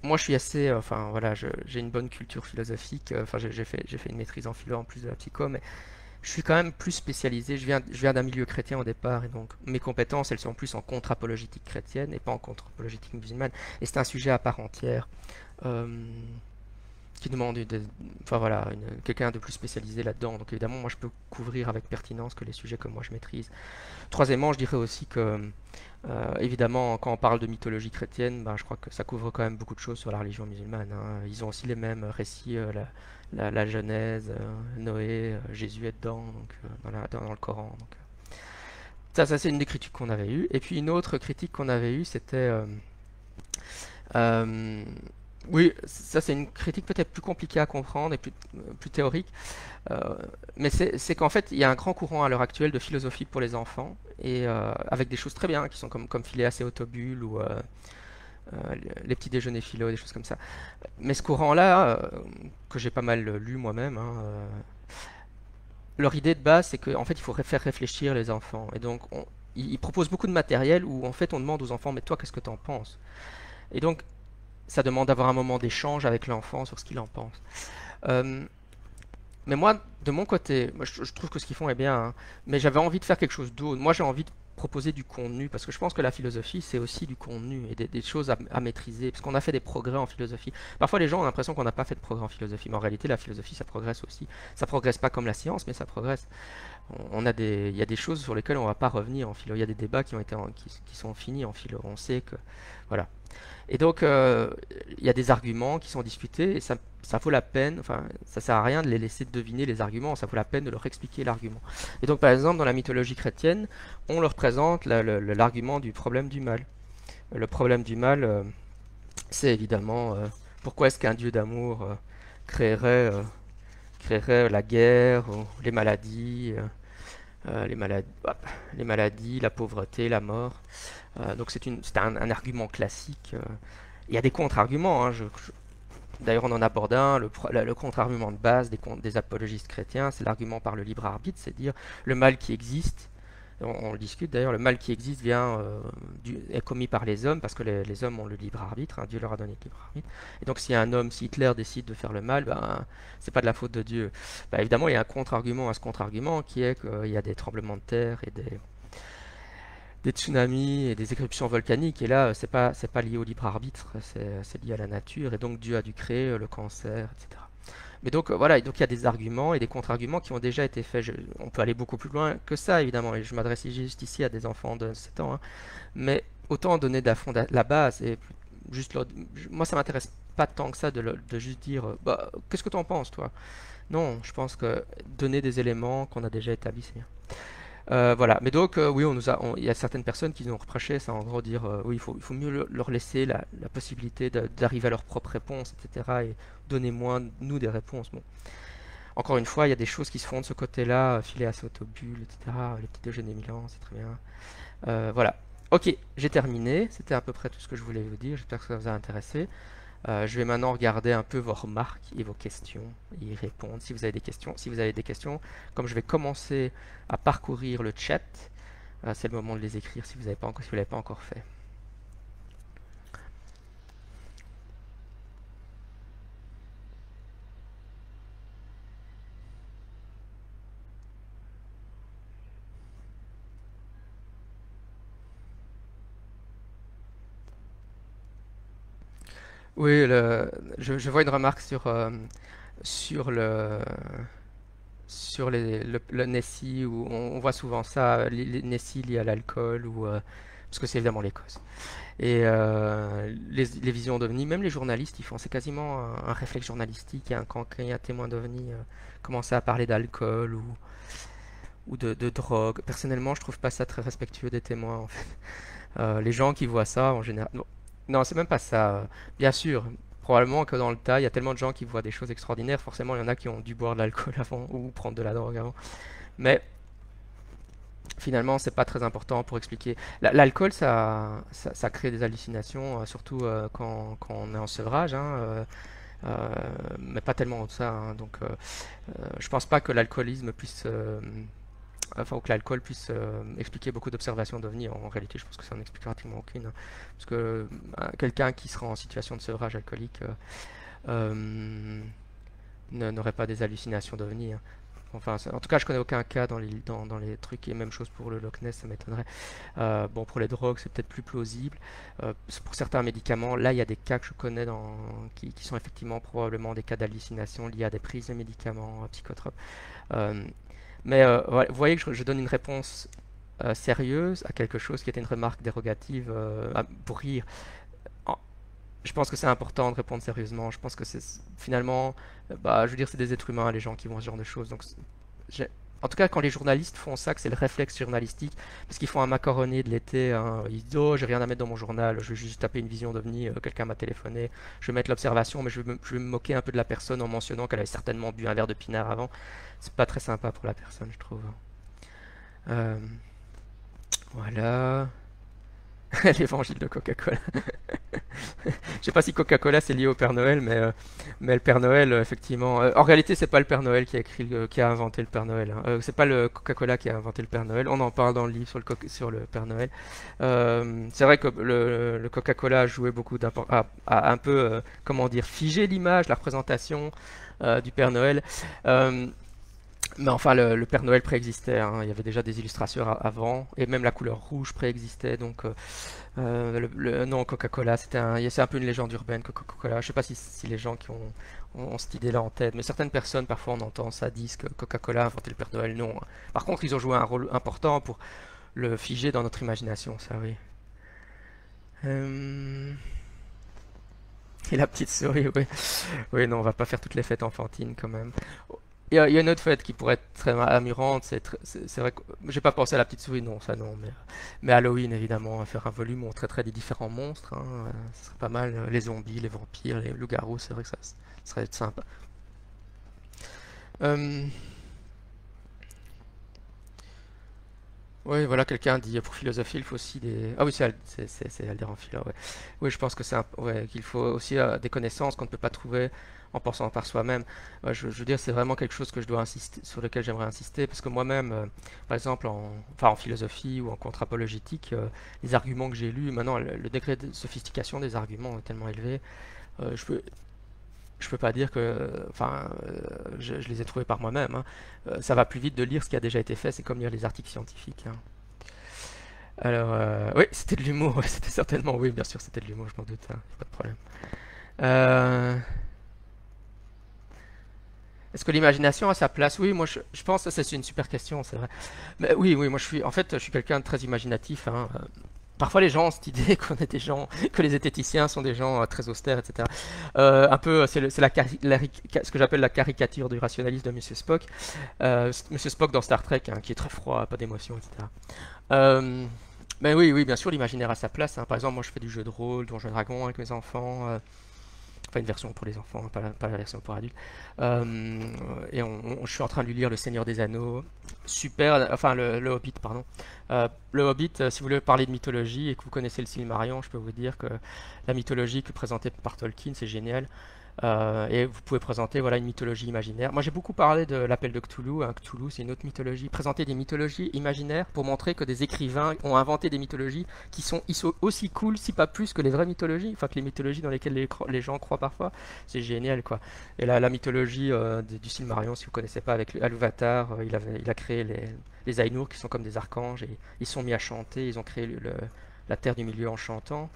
moi, je suis assez, enfin voilà, j'ai une bonne culture philosophique. Enfin, j'ai fait une maîtrise en philo en plus de la psycho, mais je suis quand même plus spécialisé. Je viens d'un milieu chrétien au départ, et donc mes compétences, elles sont plus en contre-apologétique chrétienne et pas en contre-apologétique musulmane. Et c'est un sujet à part entière euh, qui demande, enfin voilà, quelqu'un de plus spécialisé là-dedans. Donc évidemment, moi, je peux couvrir avec pertinence que les sujets que moi je maîtrise. Troisièmement, je dirais aussi que, évidemment, quand on parle de mythologie chrétienne, ben, je crois que ça couvre quand même beaucoup de choses sur la religion musulmane, hein. Ils ont aussi les mêmes récits, la Genèse, Noé, Jésus est dedans, donc, dans le Coran. Donc, ça c'est une des critiques qu'on avait eues. Et puis une autre critique qu'on avait eue, c'était... euh, oui, ça c'est une critique peut-être plus compliquée à comprendre et plus théorique. Euh, mais c'est qu'en fait, il y a un grand courant à l'heure actuelle de philosophie pour les enfants, et avec des choses très bien qui sont comme Phileas et Autobule ou les petits déjeuners philo, des choses comme ça. Mais ce courant-là, que j'ai pas mal lu moi-même, hein, leur idée de base, c'est qu'en fait, il faut faire réfléchir les enfants. Et donc, ils proposent beaucoup de matériel où en fait, on demande aux enfants, mais toi, qu'est-ce que tu en penses? Et donc, ça demande d'avoir un moment d'échange avec l'enfant sur ce qu'il en pense. Euh, Mais moi, de mon côté, moi, je trouve que ce qu'ils font est bien, hein, mais j'avais envie de faire quelque chose d'autre. Moi, j'ai envie de proposer du contenu, parce que je pense que la philosophie, c'est aussi du contenu et des choses à maîtriser, parce qu'on a fait des progrès en philosophie. Parfois, les gens ont l'impression qu'on n'a pas fait de progrès en philosophie, mais en réalité, la philosophie, ça progresse aussi. Ça progresse pas comme la science, mais ça progresse. Il y a des choses sur lesquelles on va pas revenir en philo. Il y a des débats qui sont finis en philo. On sait que, voilà. Et donc, il y a des arguments qui sont discutés et ça vaut la peine, enfin, ça sert à rien de les laisser deviner les arguments, ça vaut la peine de leur expliquer l'argument. Et donc, par exemple, dans la mythologie chrétienne, on leur présente l'argument du problème du mal. Le problème du mal, c'est évidemment pourquoi est-ce qu'un dieu d'amour créerait, créerait la guerre, ou les maladies, la pauvreté, la mort. Donc c'est un argument classique. Il y a des contre-arguments, hein, D'ailleurs, on en aborde un, le contre-argument de base des apologistes chrétiens, c'est l'argument par le libre arbitre, c'est dire le mal qui existe, on le discute d'ailleurs, le mal qui existe est commis par les hommes parce que les hommes ont le libre arbitre, hein, Dieu leur a donné le libre arbitre. Et donc si Hitler décide de faire le mal, ben, c'est pas de la faute de Dieu. Ben, évidemment, il y a un contre-argument à ce contre-argument qui est qu'il y a des tremblements de terre et des tsunamis et des éruptions volcaniques, et là, c'est pas lié au libre arbitre, c'est lié à la nature, et donc Dieu a dû créer le cancer, etc. Mais donc voilà, donc il y a des arguments et des contre-arguments qui ont déjà été faits. On peut aller beaucoup plus loin que ça, évidemment, et je m'adresse juste ici à des enfants de 7 ans, hein. Mais autant donner la base, et juste moi ça m'intéresse pas tant que ça de juste dire, bah, qu'est-ce que tu en penses, toi? Non, je pense que donner des éléments qu'on a déjà établis, c'est bien. Voilà, mais donc oui, il y a certaines personnes qui nous ont reproché ça, en gros dire oui, il faut mieux leur laisser la possibilité d'arriver à leur propre réponse, etc. Et donnez-moi, nous, des réponses. Bon, encore une fois, il y a des choses qui se font de ce côté-là, filer à autobus, etc. Les petits déjeuners Milan, c'est très bien. Voilà. Ok, j'ai terminé. C'était à peu près tout ce que je voulais vous dire. J'espère que ça vous a intéressé. Je vais maintenant regarder un peu vos remarques et vos questions et y répondre si vous avez des questions. Si vous avez des questions, comme je vais commencer à parcourir le chat, c'est le moment de les écrire si vous ne l'avez pas encore fait. Oui, je vois une remarque sur le Nessie, où on voit souvent ça, les Nessie liés à l'alcool, parce que c'est évidemment les causes. Et les visions d'OVNI, même les journalistes, ils font. C'est quasiment un réflexe journalistique, hein, quand il y a un témoin d'OVNI commencer à parler d'alcool ou de drogue. Personnellement, je trouve pas ça très respectueux des témoins, en fait. Les gens qui voient ça, en général... Non, non, c'est même pas ça. Bien sûr, probablement que dans le tas, il y a tellement de gens qui voient des choses extraordinaires. Forcément, il y en a qui ont dû boire de l'alcool avant ou prendre de la drogue avant. Mais finalement, c'est pas très important pour expliquer. L'alcool, ça crée des hallucinations, surtout quand on est en sevrage, hein, mais pas tellement de ça, hein. Donc, je pense pas que l'alcoolisme puisse, enfin, ou que l'alcool puisse expliquer beaucoup d'observations d'OVNI. En réalité, je pense que ça n'en explique pratiquement aucune, hein. Parce que quelqu'un qui sera en situation de sevrage alcoolique n'aurait pas des hallucinations d'OVNI, hein. Enfin, en tout cas, je connais aucun cas dans les trucs, et même chose pour le Loch Ness, ça m'étonnerait. Bon, pour les drogues, c'est peut-être plus plausible. Pour certains médicaments, là, il y a des cas que je connais qui sont effectivement probablement des cas d'hallucination liés à des prises de médicaments psychotropes. Euh, mais vous voyez que je donne une réponse sérieuse à quelque chose qui était une remarque dérogative pour rire. En- Je pense que c'est important de répondre sérieusement. Je pense que c'est finalement, bah, je veux dire, c'est des êtres humains, les gens qui font ce genre de choses. Donc, j'ai- en tout cas, quand les journalistes font ça, que c'est le réflexe journalistique, parce qu'ils font un macaroni de l'été, hein, ils disent oh, j'ai rien à mettre dans mon journal, je vais juste taper une vision d'OVNI, quelqu'un m'a téléphoné, je vais mettre l'observation, mais je vais me moquer un peu de la personne en mentionnant qu'elle avait certainement bu un verre de pinard avant. C'est pas très sympa pour la personne, je trouve. Euh, voilà. L'évangile de Coca-Cola. Je sais pas si Coca-Cola c'est lié au Père Noël, mais le Père Noël, effectivement. En réalité, c'est pas le Père Noël qui a inventé le Père Noël, hein. C'est pas le Coca-Cola qui a inventé le Père Noël. On en parle dans le livre sur le Père Noël. C'est vrai que le Coca-Cola a joué beaucoup à un peu, comment dire, figer l'image, la représentation du Père Noël. Euh, mais enfin, le Père Noël préexistait, hein. Il y avait déjà des illustrations avant, et même la couleur rouge préexistait. Donc, le nom Coca-Cola, c'est un peu une légende urbaine que Coca-Cola. Je sais pas si les gens qui ont cette idée-là en tête, mais certaines personnes, parfois, on entend ça, disent que Coca-Cola a inventé le Père Noël. Non. Par contre, ils ont joué un rôle important pour le figer dans notre imagination, ça, oui. Euh, Et la petite souris, oui. Oui, non, on va pas faire toutes les fêtes enfantines quand même. Il y a une autre fête qui pourrait être très amusante, c'est vrai que j'ai pas pensé à la petite souris, non, ça non, mais Halloween évidemment, faire un volume où on traiterait des différents monstres, hein, ce serait pas mal, les zombies, les vampires, les loups-garous, c'est vrai que ça serait sympa. Euh, Oui, voilà, quelqu'un dit pour philosophie, il faut aussi des. Ah oui, c'est Alderan Philo, ouais. Oui, je pense que ouais, qu'il faut aussi des connaissances qu'on ne peut pas trouver en pensant par soi-même. Ouais, je veux dire, c'est vraiment quelque chose que je dois insister, sur lequel j'aimerais insister, parce que moi-même, par exemple, en philosophie ou en contre-apologétique, les arguments que j'ai lus, maintenant, le degré de sophistication des arguments est tellement élevé, euh, je peux, je peux pas dire que, enfin, je les ai trouvés par moi-même, hein. Ça va plus vite de lire ce qui a déjà été fait, c'est comme lire les articles scientifiques, hein. Alors, oui, c'était de l'humour, ouais, c'était certainement, oui, bien sûr, c'était de l'humour, je m'en doute, hein, pas de problème. Euh, Est-ce que l'imagination a sa place? Oui, moi, je pense que c'est une super question, c'est vrai. Mais oui, oui, moi, en fait, je suis quelqu'un de très imaginatif, hein. Parfois, les gens ont cette idée qu'on est des gens, que les zététiciens sont des gens très austères, etc. Un peu, c'est ce que j'appelle la caricature du rationalisme de Monsieur Spock. Monsieur Spock dans Star Trek, hein, qui est très froid, pas d'émotion, etc. Euh, mais oui, oui, bien sûr, l'imaginaire a sa place, hein. Par exemple, moi, je fais du jeu de rôle, Donjons et Dragons avec mes enfants. Enfin, une version pour les enfants, hein, pas la version pour adultes. Et je suis en train de lui lire Le Seigneur des Anneaux. Super, enfin le Hobbit, pardon. Le Hobbit, si vous voulez parler de mythologie et que vous connaissez le Silmarillion, je peux vous dire que la mythologie que présentée par Tolkien, c'est génial. Et vous pouvez présenter voilà, une mythologie imaginaire. Moi j'ai beaucoup parlé de l'appel de Cthulhu, hein. Cthulhu c'est une autre mythologie. Présenter des mythologies imaginaires pour montrer que des écrivains ont inventé des mythologies ils sont aussi cool, si pas plus, que les vraies mythologies, enfin que les mythologies dans lesquelles les gens croient parfois. C'est génial quoi. Et là, la mythologie du Silmarillion, si vous ne connaissez pas, avec Aluvatar, il a créé les Ainur qui sont comme des archanges et ils sont mis à chanter, ils ont créé la terre du milieu en chantant.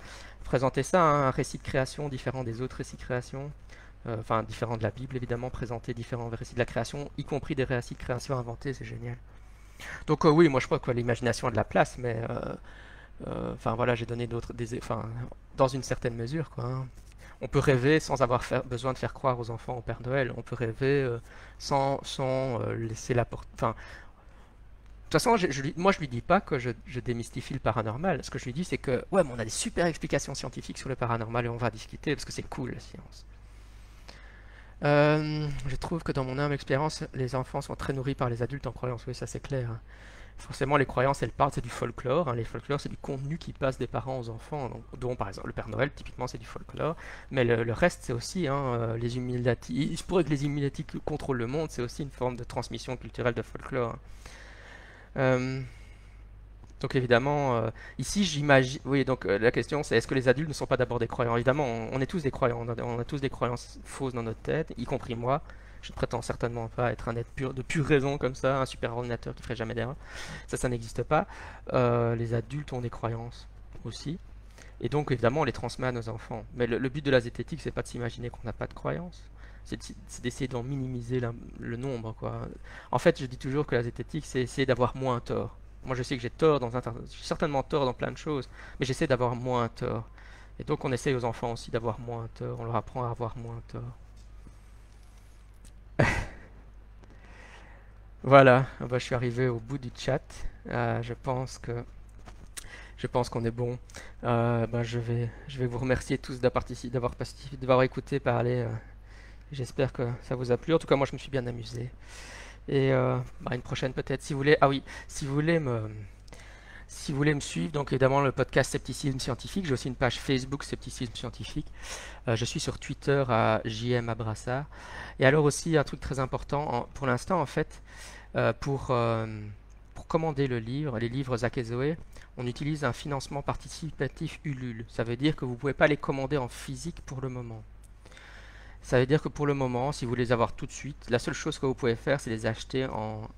Présenter ça, hein, un récit de création différent des autres récits de création, enfin différent de la Bible évidemment, présenter différents récits de la création, y compris des récits de création inventés, c'est génial. Donc oui, moi je crois que l'imagination a de la place, mais enfin voilà, j'ai donné enfin dans une certaine mesure quoi, hein. On peut rêver sans avoir besoin de faire croire aux enfants au Père Noël. On peut rêver sans laisser la porte. Enfin, de toute façon, moi je lui dis pas que je démystifie le paranormal. Ce que je lui dis, c'est que ouais, mais on a des super explications scientifiques sur le paranormal et on va discuter parce que c'est cool la science. Je trouve que dans mon humble expérience, les enfants sont très nourris par les adultes en croyance. Oui, ça c'est clair, hein. Forcément, les croyances, elles partent, c'est du folklore, hein. Les folklores, c'est du contenu qui passe des parents aux enfants, dont par exemple le Père Noël, typiquement, c'est du folklore. Mais le reste, c'est aussi hein, les Illuminati. Il se pourrait que les Illuminati contrôlent le monde, c'est aussi une forme de transmission culturelle de folklore, hein. Euh, donc évidemment, ici j'imagine. Oui, donc la question c'est est-ce que les adultes ne sont pas d'abord des croyants? Évidemment, on est tous des croyants, on a tous des croyances fausses dans notre tête, y compris moi. Je ne prétends certainement pas être un être pur, de pure raison comme ça, un super ordinateur qui ferait jamais d'erreur. Ça n'existe pas. Les adultes ont des croyances aussi. Et donc évidemment, on les transmet à nos enfants. Mais le but de la zététique, c'est pas de s'imaginer qu'on n'a pas de croyances. C'est d'essayer d'en minimiser le nombre, quoi. En fait, je dis toujours que la zététique, c'est essayer d'avoir moins tort. Moi, je sais que j'ai tort j'ai certainement tort dans plein de choses, mais j'essaie d'avoir moins tort. Et donc, on essaye aux enfants aussi d'avoir moins tort. On leur apprend à avoir moins tort. Voilà, ah bah, je suis arrivé au bout du chat. Je pense que je pense qu'on est bon. Ben, je vais vous remercier tous d'avoir écouté parler. J'espère que ça vous a plu. En tout cas, moi, je me suis bien amusé. Et bah, une prochaine peut-être. Si vous voulez, ah oui, si vous voulez me suivre, donc évidemment le podcast Scepticisme Scientifique, j'ai aussi une page Facebook Scepticisme Scientifique. Je suis sur Twitter à JM Abrassard. Et alors aussi un truc très important, pour l'instant en fait, euh, pour, euh, pour commander les livres Zach et Zoé, on utilise un financement participatif Ulule. Ça veut dire que vous ne pouvez pas les commander en physique pour le moment. Ça veut dire que pour le moment, si vous voulez les avoir tout de suite, la seule chose que vous pouvez faire, c'est les acheter en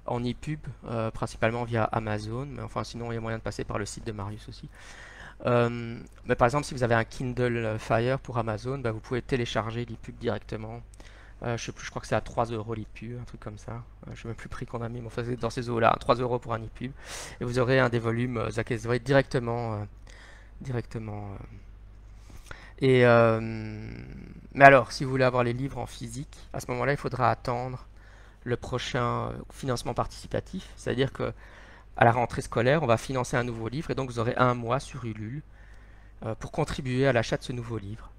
e-pub, principalement via Amazon, mais enfin sinon il y a moyen de passer par le site de Marius aussi. Mais par exemple, si vous avez un Kindle Fire pour Amazon, bah, vous pouvez télécharger l'e-pub directement. Je sais plus, je crois que c'est à 3 euros l'e-pub, un truc comme ça. Je ne sais même plus le prix qu'on a mis, mais enfin, c'est dans ces eaux-là, 3 euros pour un e-pub. Et vous aurez un des volumes Zach et Zoé directement. Et, mais alors, si vous voulez avoir les livres en physique, à ce moment-là, il faudra attendre le prochain financement participatif. C'est-à-dire que à la rentrée scolaire, on va financer un nouveau livre et donc vous aurez un mois sur Ulule pour contribuer à l'achat de ce nouveau livre.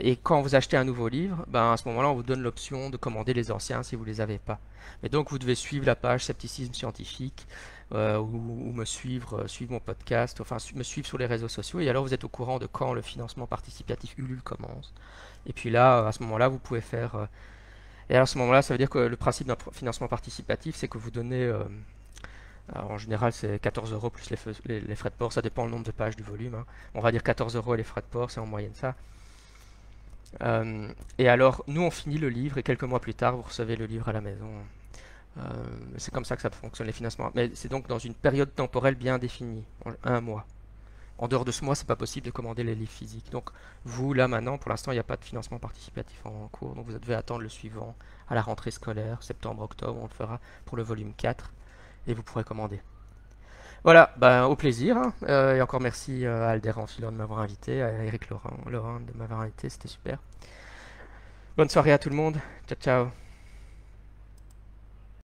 Et quand vous achetez un nouveau livre, ben, à ce moment-là, on vous donne l'option de commander les anciens si vous ne les avez pas. Mais donc, vous devez suivre la page Scepticisme Scientifique ou me suivre, suivre mon podcast, enfin me suivre sur les réseaux sociaux. Et alors, vous êtes au courant de quand le financement participatif Ulule commence. Et puis là, à ce moment-là, vous pouvez faire... et alors, à ce moment-là, ça veut dire que le principe d'un financement participatif, c'est que vous donnez... alors, en général, c'est 14 euros plus les frais de port. Ça dépend le nombre de pages du volume, hein. On va dire 14 euros et les frais de port, c'est en moyenne ça. Et alors, nous, on finit le livre et quelques mois plus tard, vous recevez le livre à la maison. Euh, c'est comme ça que ça fonctionne, les financements. Mais c'est donc dans une période temporelle bien définie, un mois. En dehors de ce mois, c'est pas possible de commander les livres physiques. Donc, vous, là, maintenant, pour l'instant, il n'y a pas de financement participatif en cours. Donc, vous devez attendre le suivant à la rentrée scolaire, septembre-octobre, on le fera pour le volume 4 et vous pourrez commander. Voilà, ben, au plaisir, hein. Et encore merci à Alderan Filon de m'avoir invité, à Eric Laurent de m'avoir invité, c'était super. Bonne soirée à tout le monde. Ciao, ciao.